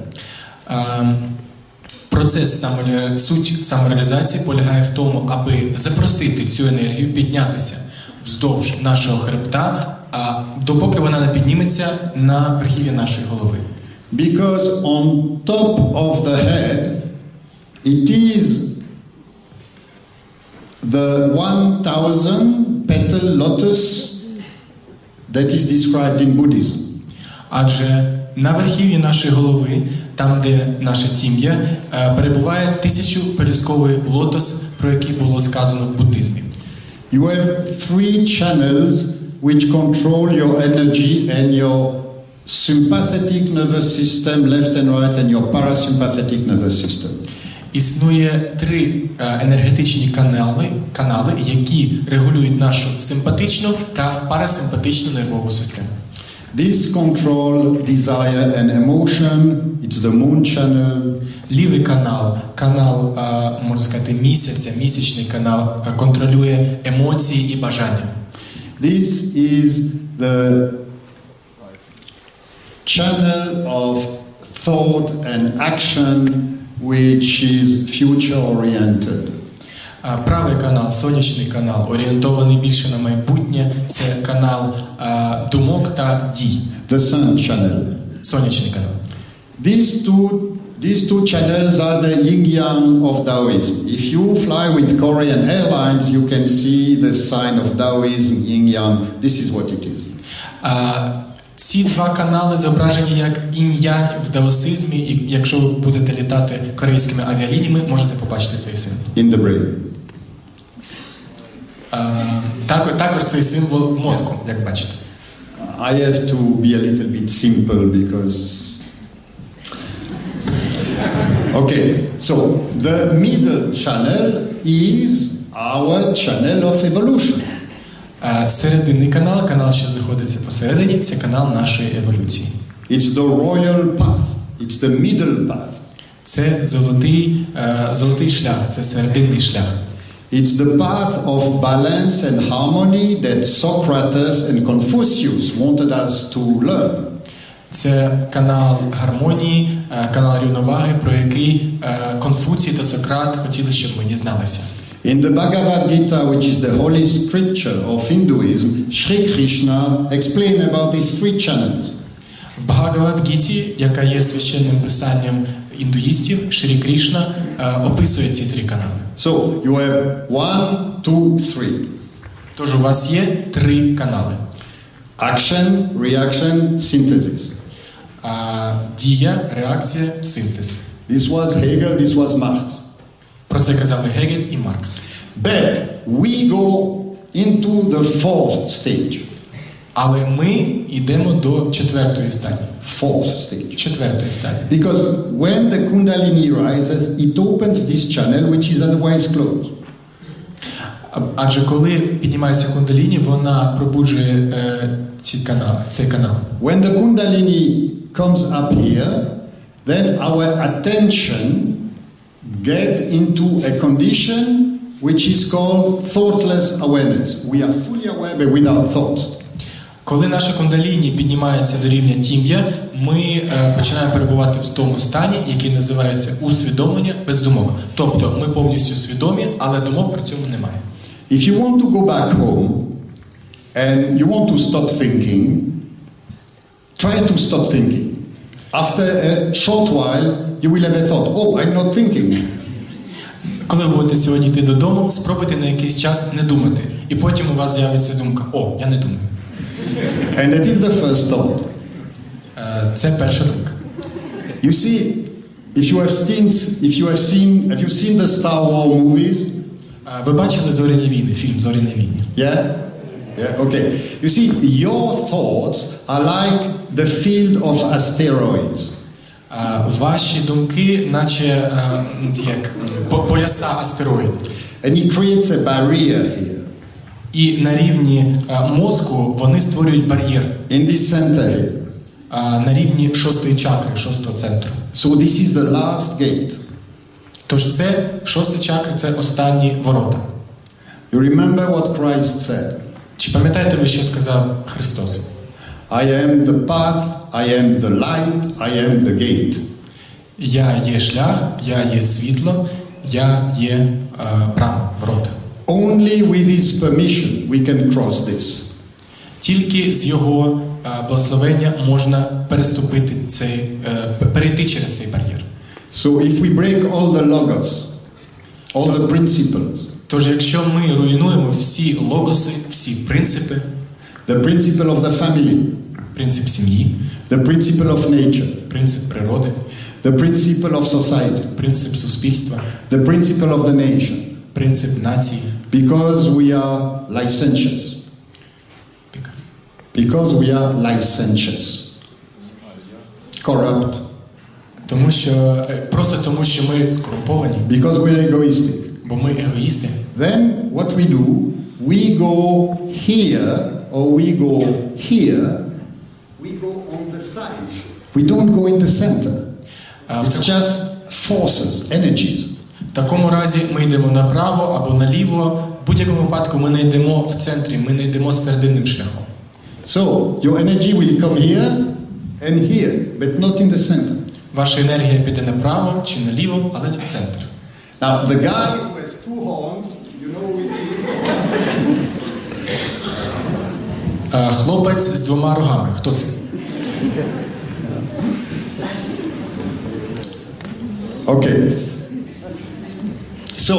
Суть самореалізації полягає в тому, аби запросити цю енергію піднятися вздовж нашого хребта, допоки вона не підніметься на верхів'я нашої голови. Because on top of the head it is the 1,000-petal lotus that is described in Buddhism. Адже на верхів'ї нашої голови, там де наше тім'я, перебуває 1000-пелюстковий лотос, про який було сказано в буддизмі. You have 3 channels which control your energy and your sympathetic nervous system, left and right, and your parasympathetic nervous system. Існує 3 енергетичні канали, які регулюють нашу симпатичну та парасимпатичну нервову систему. This control desire and emotion. It's the moon channel. Лівий канал, можна сказати, місяця, місячний канал, контролює емоції і бажання. This is the channel of thought and action which is future-oriented. Правий канал, сонячний канал, орієнтований більше на майбутнє, це канал думок та дій. The sun channel. Сонячний канал. These two channels are the yin-yang of Taoism. If you fly with Korean Airlines, you can see the sign of Taoism, yin-yang. This is what it is. Ці два канали зображені як інь-янь в даосизмі, і якщо ви будете літати корейськими авіалініями, можете побачити цей символ. In the brain. Також цей символ в мозку, як бачите. I have to be a little bit simple because... Okay, so the middle channel is our channel of evolution. Серединний канал, канал, що знаходиться посередині, це канал нашої еволюції. It's the royal path. It's the middle path. Це золотий шлях, це серединний шлях. It's the path of balance and harmony that Socrates and Confucius wanted us to learn. Це канал гармонії, канал рівноваги, про який Конфуцій та Сократ хотіли, щоб ми дізналися. In the Bhagavad Gita, which is the holy scripture of Hinduism, Sri Krishna explained about these three channels. В Бхагавад-гіті, яка є священним писанням індуїстів, Шрі Кришна описує ці три канали. So, you have 1, 2, 3. Тож у вас є три канали. Action, reaction, synthesis. Дія, реакція, синтез. This was Hegel, this was Marx. Про це казали Гегель і Маркс. But we go into the fourth stage. Але ми йдемо до четвертої стадії. Fourth stage. Четвертої стадії. Because when the Kundalini rises, it opens this channel which is otherwise closed. Адже коли піднімається кундаліні, вона пробуджує цей канал. When the Kundalini comes up here, then our attention gets into a condition which is called thoughtless awareness. We are fully aware but without thoughts. Коли наша кундаліні піднімається до рівня тім'я, ми починаємо перебувати в тому стані, який називається усвідомлення без думок. Тобто ми повністю свідомі, але думок при цьому немає. If you want to go back home and you want to stop thinking, try to stop thinking. After a short while, you will have a thought, oh, I'm not thinking. Коли ви будете сьогодні йти додому, спробуйте на якийсь час не думати. І потім у вас з'явиться думка, о, я не думаю. And that is the first thought. Це перша думка. You see, have you seen the Star Wars movies? Ви бачили «Зоряні війни», фільм «Зоряні війни»? Yeah? Yeah, okay. You see, your thoughts are like the field of asteroids. Ваші думки, наче як пояса астероїдів. And it creates a barrier here. І на рівні мозку вони створюють бар'єр. In this center here. На рівні шостої чакри, шостого центру. So this is the last gate. Тож це шоста чакра, це останні ворота. You remember what Christ said? Чи пам'ятаєте ви, що сказав Христос? I am the path, I am the light, I am the gate. Я є шлях, я є світло, я є брама, ворота. Only with his permission we can cross this. Тільки з його благословення можна перейти через цей бар'єр. So if we break all the logos, all the principles. Тож якщо ми руйнуємо всі логоси, всі принципи, the principle of the family, принцип сім'ї, the principle of nature, принцип природи, the principle of society, принцип суспільства, the principle of the nation, принцип нації, because we are licentious. Because we are licentious. Corrupt. Просто тому, що ми скорумповані. Because we are egoistic. Бо ми егоїсти. Then what we do, we go here or we go here. We go on the sides. We don't go in the center. It's just forces, energies. В такому разі ми йдемо направо або наліво. В будь-якому випадку ми не йдемо в центрі, ми не йдемо серединним шляхом. So, your energy will come here and here, but not in the center. Ваша енергія піде направо чи наліво, але не в центр. Now, the guy who has two horns, you know which is? Хлопець з двома рогами. Хто це? Okay. So,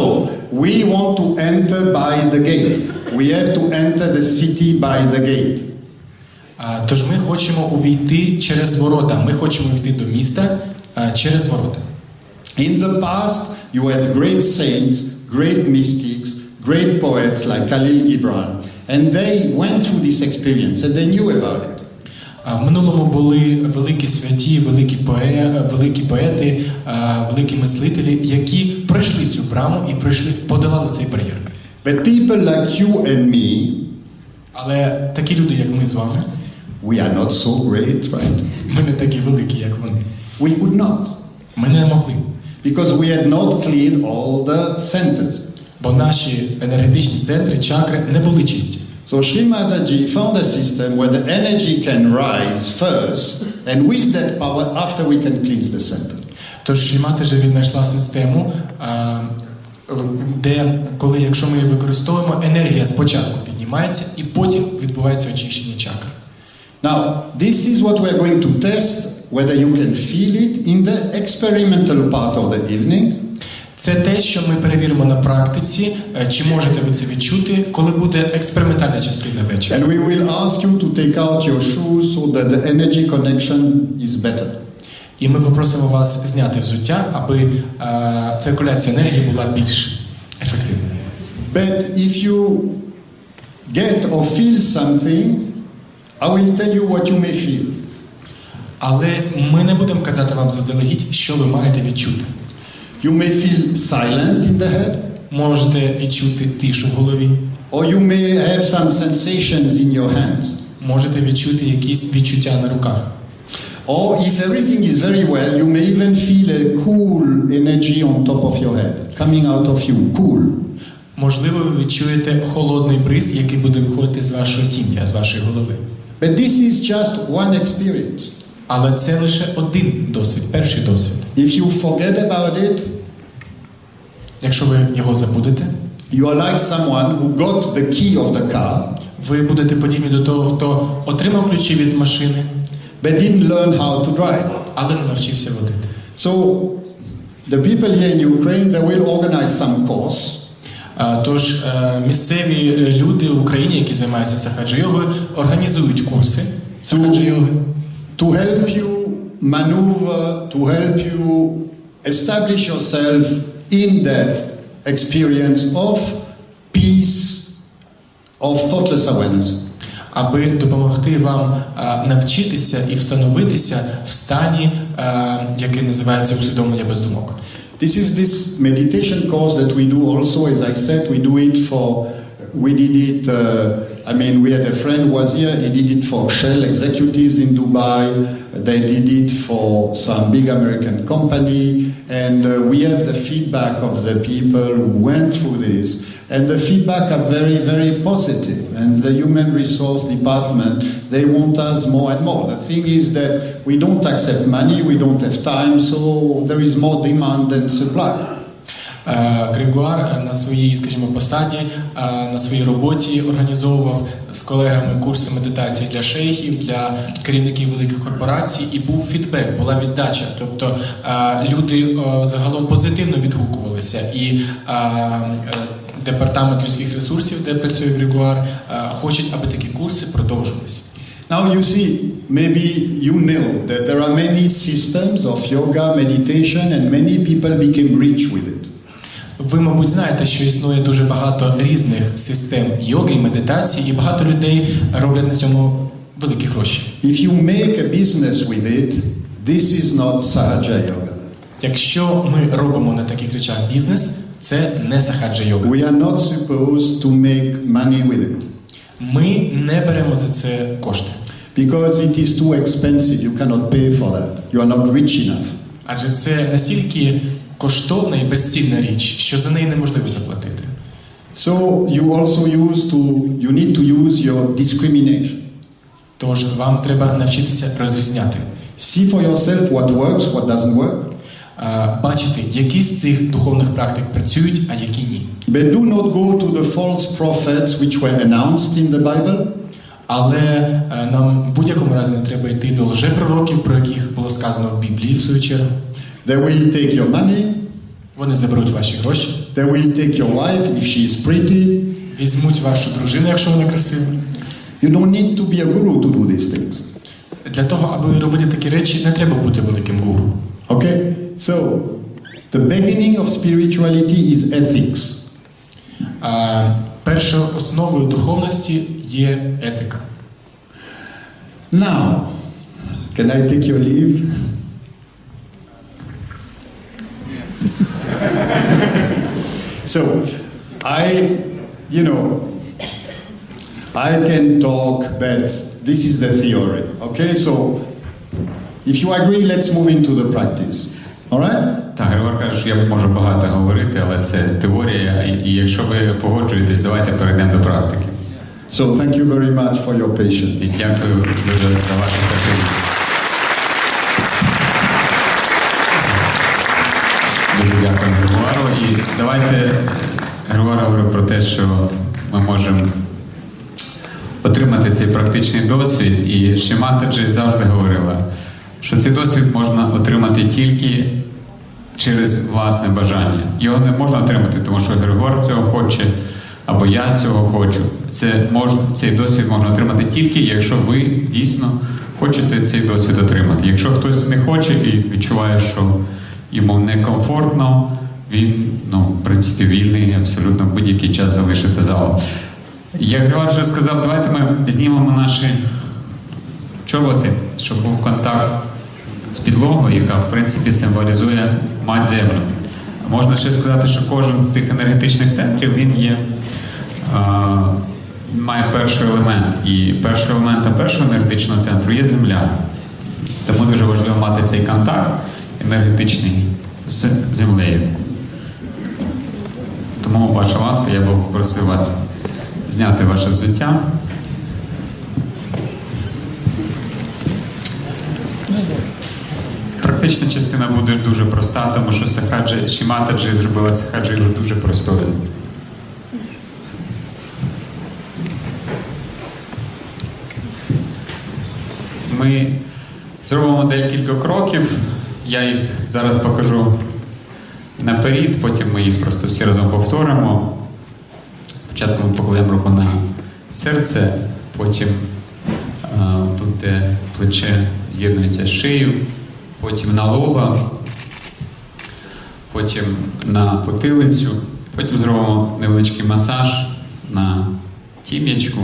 we want to enter by the gate. We have to enter the city by the gate. Тож ми хочемо увійти через ворота. Ми хочемо увійти до міста через ворота. In the past, you had great saints, great mystics, great poets like Khalil Gibran, and they went through this experience and they knew about it. В минулому були великі святі, великі поети, великі мислителі, які пройшли цю браму і подолали цей бар'єр. But people like you and me, Але такі люди, як ми з вами, we are not so great, right? ми не такі великі, як вони. We could not. Ми не могли. Because we had not cleaned all the centers. Бо наші енергетичні центри, чакри не були чисті. So Sri Mataji found a system where the energy can rise first, and with that power, after we can cleanse the center. Тож Шрі Матаджі віднайшла систему, де, коли, якщо ми її використовуємо, енергія спочатку піднімається і потім відбувається очищення чакр. Now, this is what we are going to test, whether you can feel it in the experimental part of the evening. Це те, що ми перевіримо на практиці, чи можете ви це відчути, коли буде експериментальна частина вечора. And we will ask you to take out your shoes so that the energy connection is better. І ми попросимо вас зняти взуття, аби циркуляція енергії була більш ефективною. But if you get or feel something, I will tell you what you may feel. Але ми не будемо казати вам заздалегідь, що ви маєте відчути. You may feel silent in the head. Можете відчути тишу в голові. Or you may have some sensations in your hands. Можете відчути якісь відчуття на руках. Or if everything is very well, you may even feel a cool energy on top of your head, coming out of you, cool. Можливо, ви відчуєте холодний бриз, який буде виходити з вашого тім'я, з вашої голови. But this is just one experience. Але це лише один досвід, перший досвід. If you forget about it, якщо ви його забудете, you are like someone who got the key of the car, ви будете подібні до того, хто отримав ключі від машини, but didn't learn how to drive. але не навчився водити. So, the people here in Ukraine, they will organize some course. Тож місцеві люди в Україні, які займаються сахаджа-йогою, організують курси сахаджа-йоги. To help you maneuver, to help you establish yourself in that experience of peace, of thoughtless awareness. Аби допомогти вам навчитися і встановитися в стані, який називається усвідомлення без думок. This is this meditation course that we do also, as I said, we do it for, we did it, we had a friend who was here, he did it for Shell executives in Dubai, they did it for some big American company, and we have the feedback of the people who went through this, and the feedback are very, very positive, and the human resource department, they want us more and more. The thing is that we don't accept money, we don't have time, so there is more demand than supply. Грегуар на своїй, скажімо, посаді, на своїй роботі організовував з колегами курси медитації для шейхів, для керівників великих корпорацій, і був фідбек, була віддача. Тобто люди загалом позитивно відгукувалися, і департамент людських ресурсів, де працює Грегуар, хочуть, аби такі курси продовжувалися. Now you see, maybe you know that there are many systems of yoga, meditation, and many people became rich with it. Ви, мабуть, знаєте, що існує дуже багато різних систем йоги і медитації, і багато людей роблять на цьому великі гроші. If you make a business with it, this is not Sahaja Yoga. Якщо ми робимо на таких речах бізнес, це не сахаджа-йога. We are not supposed to make money with it. Ми не беремо за це кошти. Because it is too expensive, you cannot pay for that. You are not rich enough. Адже це настільки коштовна і безцінна річ, що за неї неможливо заплатити. So you also you need to use your discrimination. Тож вам треба навчитися розрізняти. See for yourself what works, what doesn't work. Бачити, які з цих духовних практик працюють, а які ні. But do not go to the false prophets which were announced in the Bible. Але нам в будь-якому разі не треба йти до лжепророків, про яких було сказано в Біблії в свою чергу. They will take your money. Вони заберуть ваші гроші. They will take your wife if she is pretty. Візьмуть вашу дружину, якщо вона красива. You don't need to be a guru to do these things. Для того, аби робити такі речі, не треба бути великим гуру. Okay? So, the beginning of spirituality is ethics. Першою основою духовності є етика. Now, can I take your leave? So, I can talk, but this is the theory. Okay, so if you agree, let's move into the practice. All right? Так, Григор каже, що я можу багато говорити, але це теорія, і якщо ви погоджуєтесь, давайте перейдемо до практики. So thank you very much for your І patience. дякую дуже за вашу терпіння. Дуже дякую Григуару. І давайте Григуар говорив про те, що ми можемо отримати цей практичний досвід. І Шіматаджі завжди говорила, що цей досвід можна отримати тільки через власне бажання. Його не можна отримати, тому що Григор цього хоче, або я цього хочу. Цей досвід можна отримати тільки, якщо ви дійсно хочете цей досвід отримати. Якщо хтось не хоче і відчуває, що йому некомфортно, він, в принципі, вільний абсолютно в будь-який час залишити залу. Як Григор вже сказав, давайте ми знімемо наші чоботи, щоб був контакт з підлогою, яка, в принципі, символізує мать землю. Можна ще сказати, що кожен з цих енергетичних центрів, він має перший елемент. І першим елементом першого енергетичного центру є земля. Тому дуже важливо мати цей контакт енергетичний з землею. Тому, ваша ласка, я би попросив вас зняти ваше взуття. Практична частина буде дуже проста, тому що Шіматаджі зробила сахаджі дуже простою. Ми зробимо декілька кроків, я їх зараз покажу наперед, потім ми їх просто всі разом повторимо. Спочатку ми покладемо руку на серце, потім тут, де плече з'єднується з шиєю, потім на лоба, потім на потилицю, потім зробимо невеличкий масаж на тім'ячку.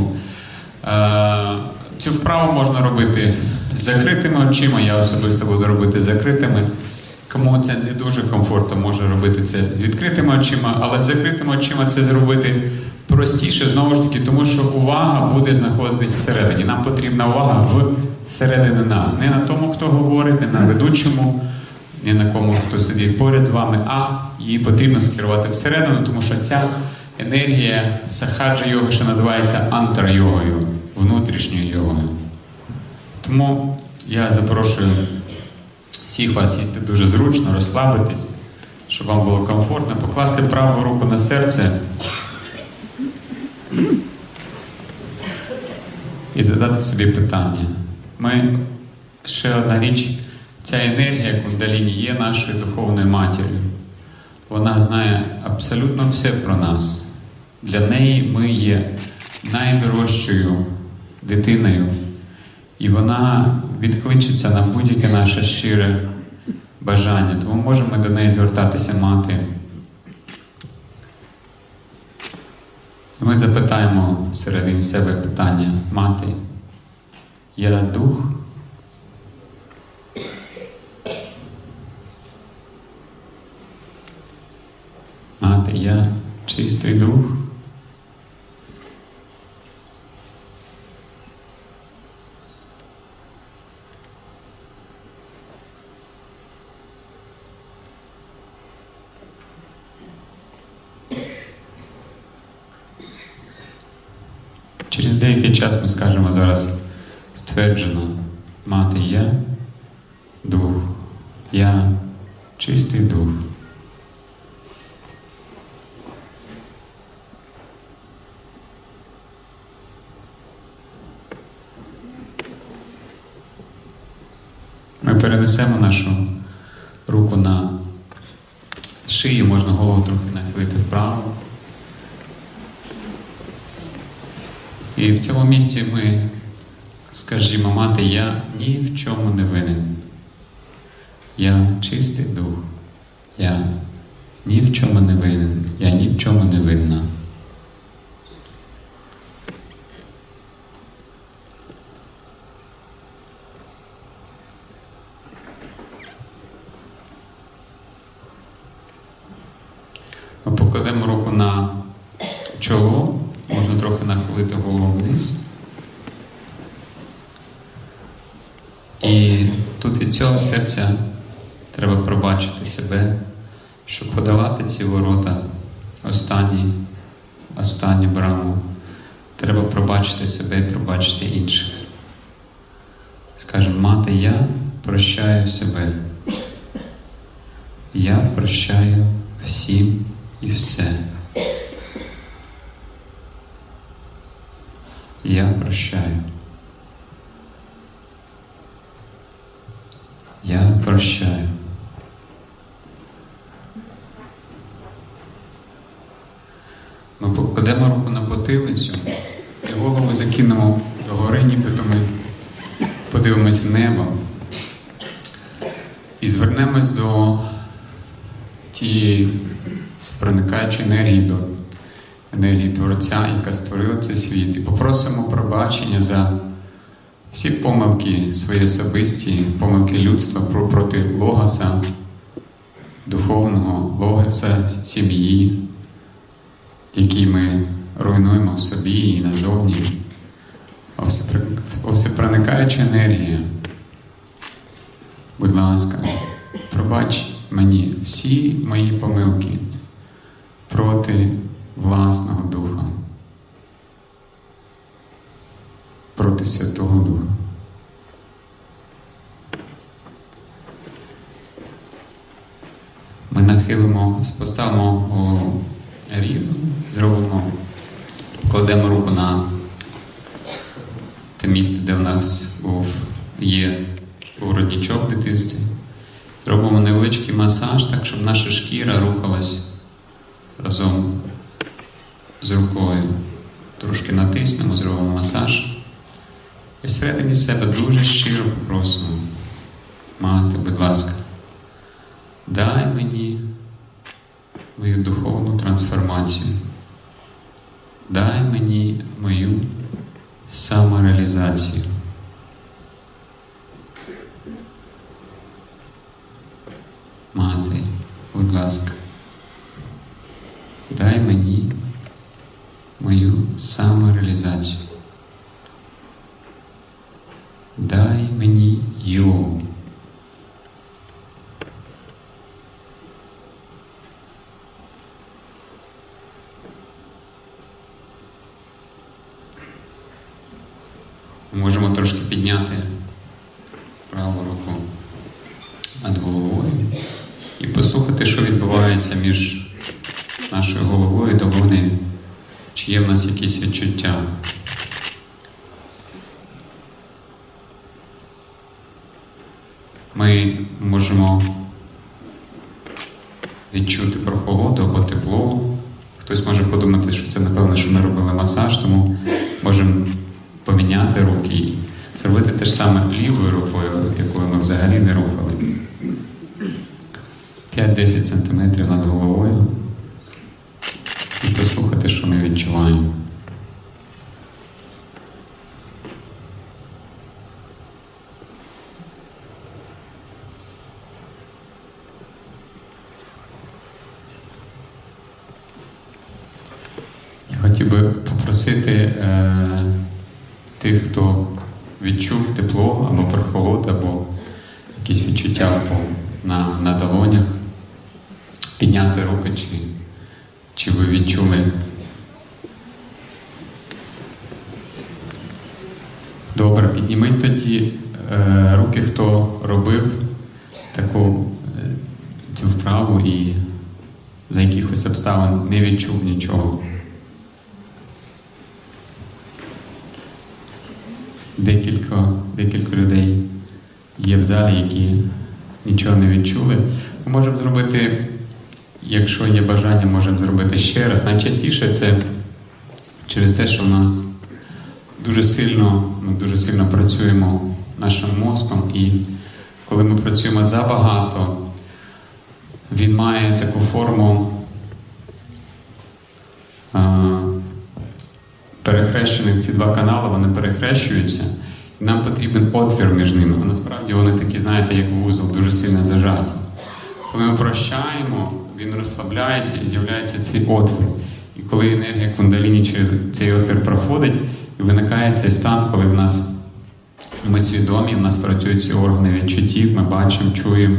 Цю вправу можна робити з закритими очима, я особисто буду робити з закритими. Кому це не дуже комфортно, може робити це з відкритими очима, але з закритими очима це зробити простіше, знову ж таки, тому що увага буде знаходитись всередині. Нам потрібна увага всередині нас. Не на тому, хто говорить, не на ведучому, не на кому, хто сидить поряд з вами, а її потрібно скерувати всередину, тому що ця енергія сахаджа-йоги ще називається антара-йогою, внутрішньою йогою. Тому я запрошую всіх вас сісти дуже зручно, розслабитись, щоб вам було комфортно, покласти праву руку на серце і задати собі питання. Ще одна річ, ця енергія кундаліні є нашою духовною матір'ю. Вона знає абсолютно все про нас. Для неї ми є найдорожчою дитиною. І вона відкличеться на будь-яке наше щире бажання. Тому можемо до неї звертатися, мати. Ми запитаємо всередині себе питання: мати, я дух? Мати, я чистий дух? Через деякий час ми скажемо зараз стверджено: мати, я дух, я чистий дух. Ми перенесемо нашу руку на шию, можна голову трохи нахилити вправо. І в цьому місці ми скажімо: мати, я ні в чому не винен. Я чистий дух. Я ні в чому не винен. Я ні в чому не винна. Ми покладемо руку на чоло. Можна трохи нахилити голову вниз. І тут від цього серця треба пробачити себе, щоб подолати ці ворота, останню браму. Треба пробачити себе і пробачити інших. Скажемо: мати, я прощаю себе. Я прощаю всім і все. Я прощаю. Я прощаю. Ми покладемо руку на потилицю і голову закинемо догори, нібито ми подивимось в небо і звернемось до тієї проникаючої енергії, до енергії Творця, яка створила цей світ, і попросимо пробачення за всі помилки свої особисті, помилки людства проти Логоса, духовного Логоса, сім'ї, які ми руйнуємо в собі і назовні. Всепроникаюча енергія, будь ласка, пробач мені всі мої помилки проти власного Духа, проти Святого Духа. Ми нахилимо, поставимо голову рівно, зробимо, кладемо руку на те місце, де в нас був родничок в дитинстві. Зробимо невеличкий масаж, так, щоб наша шкіра рухалась разом з рукою. Трошки натиснемо, зробимо масаж. І всередині себе дуже щиро попросимо: мати, будь ласка, дай мені мою духовну трансформацію. Дай мені мою самореалізацію. Мати, будь ласка, дай мені мою самореалізацію. Дай мені йогу. Ми можемо трошки підняти праву руку над головою і послухати, що відбувається між нашою головою і долонею, чи є в нас якісь відчуття. Ми можемо відчути прохолоду або тепло. Хтось може подумати, що це, напевно, що ми робили масаж, тому можемо поміняти руки і зробити те ж саме лівою рукою, якою ми взагалі не рухали. 5-10 см над головою. І послухати, що ми відчуваємо. Я хотів би попросити тих, хто відчув тепло або прохолоду, або якісь відчуття на долонях, підняти руки, чи ви відчули. Добре, підніміть тоді руки, хто робив цю вправу і за якихось обставин не відчув нічого. Декілька людей є в залі, які нічого не відчули. Ми можемо зробити, якщо є бажання, можемо зробити ще раз. Найчастіше це через те, що в нас ми дуже сильно працюємо нашим мозком, і коли ми працюємо забагато, він має таку форму перехрещених, ці два канали, вони перехрещуються, і нам потрібен отвір між ними. А насправді вони такі, знаєте, як вузол, дуже сильно зажаті. Коли ми прощаємо, він розслабляється і з'являється цей отвір. І коли енергія кундаліні через цей отвір проходить, і виникає цей стан, коли ми свідомі, в нас працюють всі органи відчуттів, ми бачимо, чуємо,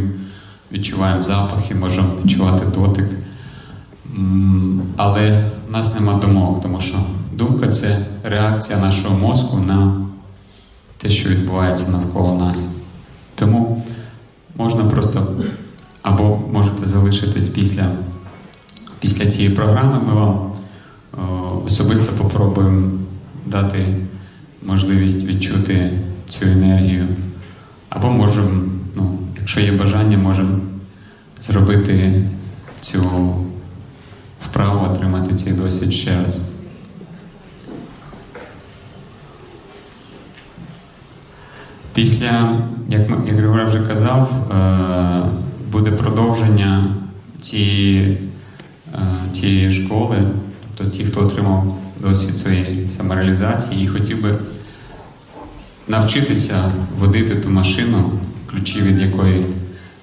відчуваємо запахи, можемо відчувати дотик. Але в нас нема думок, тому що думка – це реакція нашого мозку на те, що відбувається навколо нас. Тому можна просто, або можете залишитись після цієї програми, ми вам особисто попробуємо дати можливість відчути цю енергію. Або можемо, якщо є бажання, можемо зробити цю вправу, отримати цей досвід ще раз. Після, як Григорій вже казав, буде продовження цієї школи, тобто ті, хто отримав досвід своєї самореалізації і хотів би навчитися водити ту машину, ключі від якої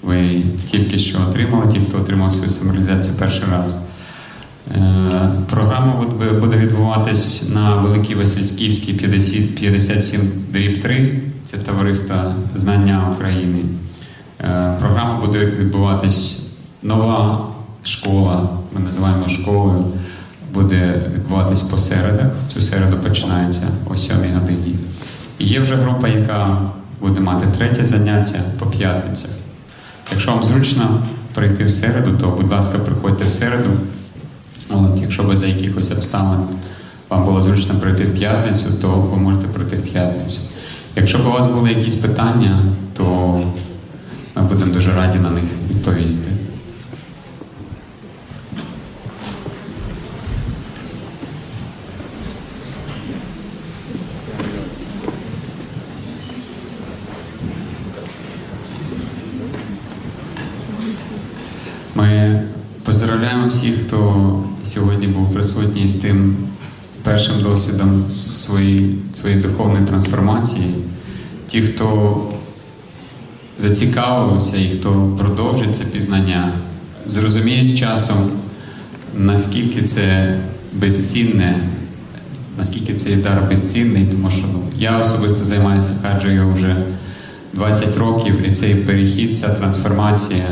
ви тільки що отримали, ті, хто отримав свою самореалізацію перший раз. Програма буде відбуватись на Великій Васильківській 57/3, це товариство Знання України. Програма буде відбуватись нова школа, ми називаємо школою, буде відбуватись по середах. Цю середу починається о 7 годині. І є вже група, яка буде мати 3 заняття по п'ятницях. Якщо вам зручно прийти в середу, то, будь ласка, приходьте в середу. Якщо ви за якихось обставин вам було зручно прийти в п'ятницю, то ви можете прийти в п'ятницю. Якщо б у вас були якісь питання, то ми будемо дуже раді на них відповісти. Ми поздравляємо всіх, хто сьогодні був присутній з тим першим досвідом своєї духовної трансформації. Ті, хто зацікавився і хто продовжить це пізнання, зрозуміють часом, наскільки це безцінне, наскільки цей дар безцінний, тому що я особисто займаюся хаджею вже 20 років, і цей перехід, ця трансформація,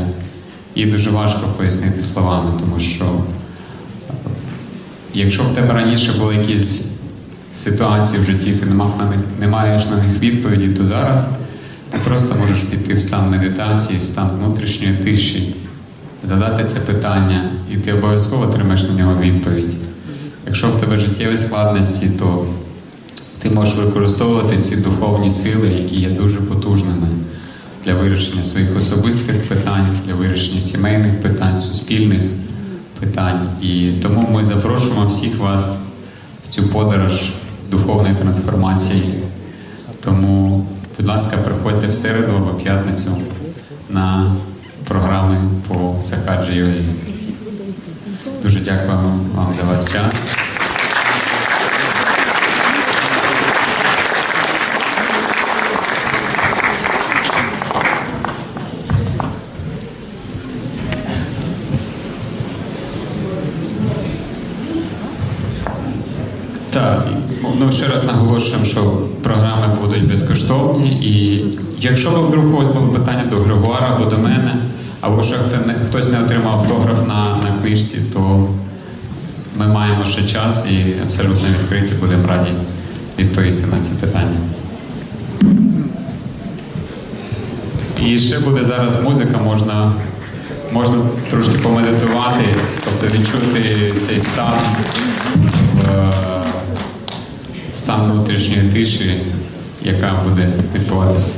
її дуже важко пояснити словами, тому що якщо в тебе раніше були якісь ситуації в житті, ти не маєш на них відповіді, то зараз ти просто можеш піти в стан медитації, в стан внутрішньої тиші, задати це питання, і ти обов'язково отримаєш на нього відповідь. Якщо в тебе життєві складності, то ти можеш використовувати ці духовні сили, які є дуже потужними для вирішення своїх особистих питань, для вирішення сімейних питань, суспільних питань. І тому ми запрошуємо всіх вас в цю подорож духовної трансформації. Тому, будь ласка, приходьте в середу або п'ятницю на програми по сахаджі йозі. Дуже дякуємо вам за ваш час. Так, ще раз наголошуємо, що програми будуть безкоштовні, і якщо б вдруг у когось було питання до Грегуара або до мене, або що хтось не отримав автограф на книжці, то ми маємо ще час і абсолютно відкриті, будемо раді відповісти на ці питання. І ще буде зараз музика, можна трошки помедитувати, тобто відчути цей стан внутрішньої тиші, яка буде відбуватися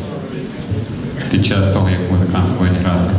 під час того, як музиканти будуть грати.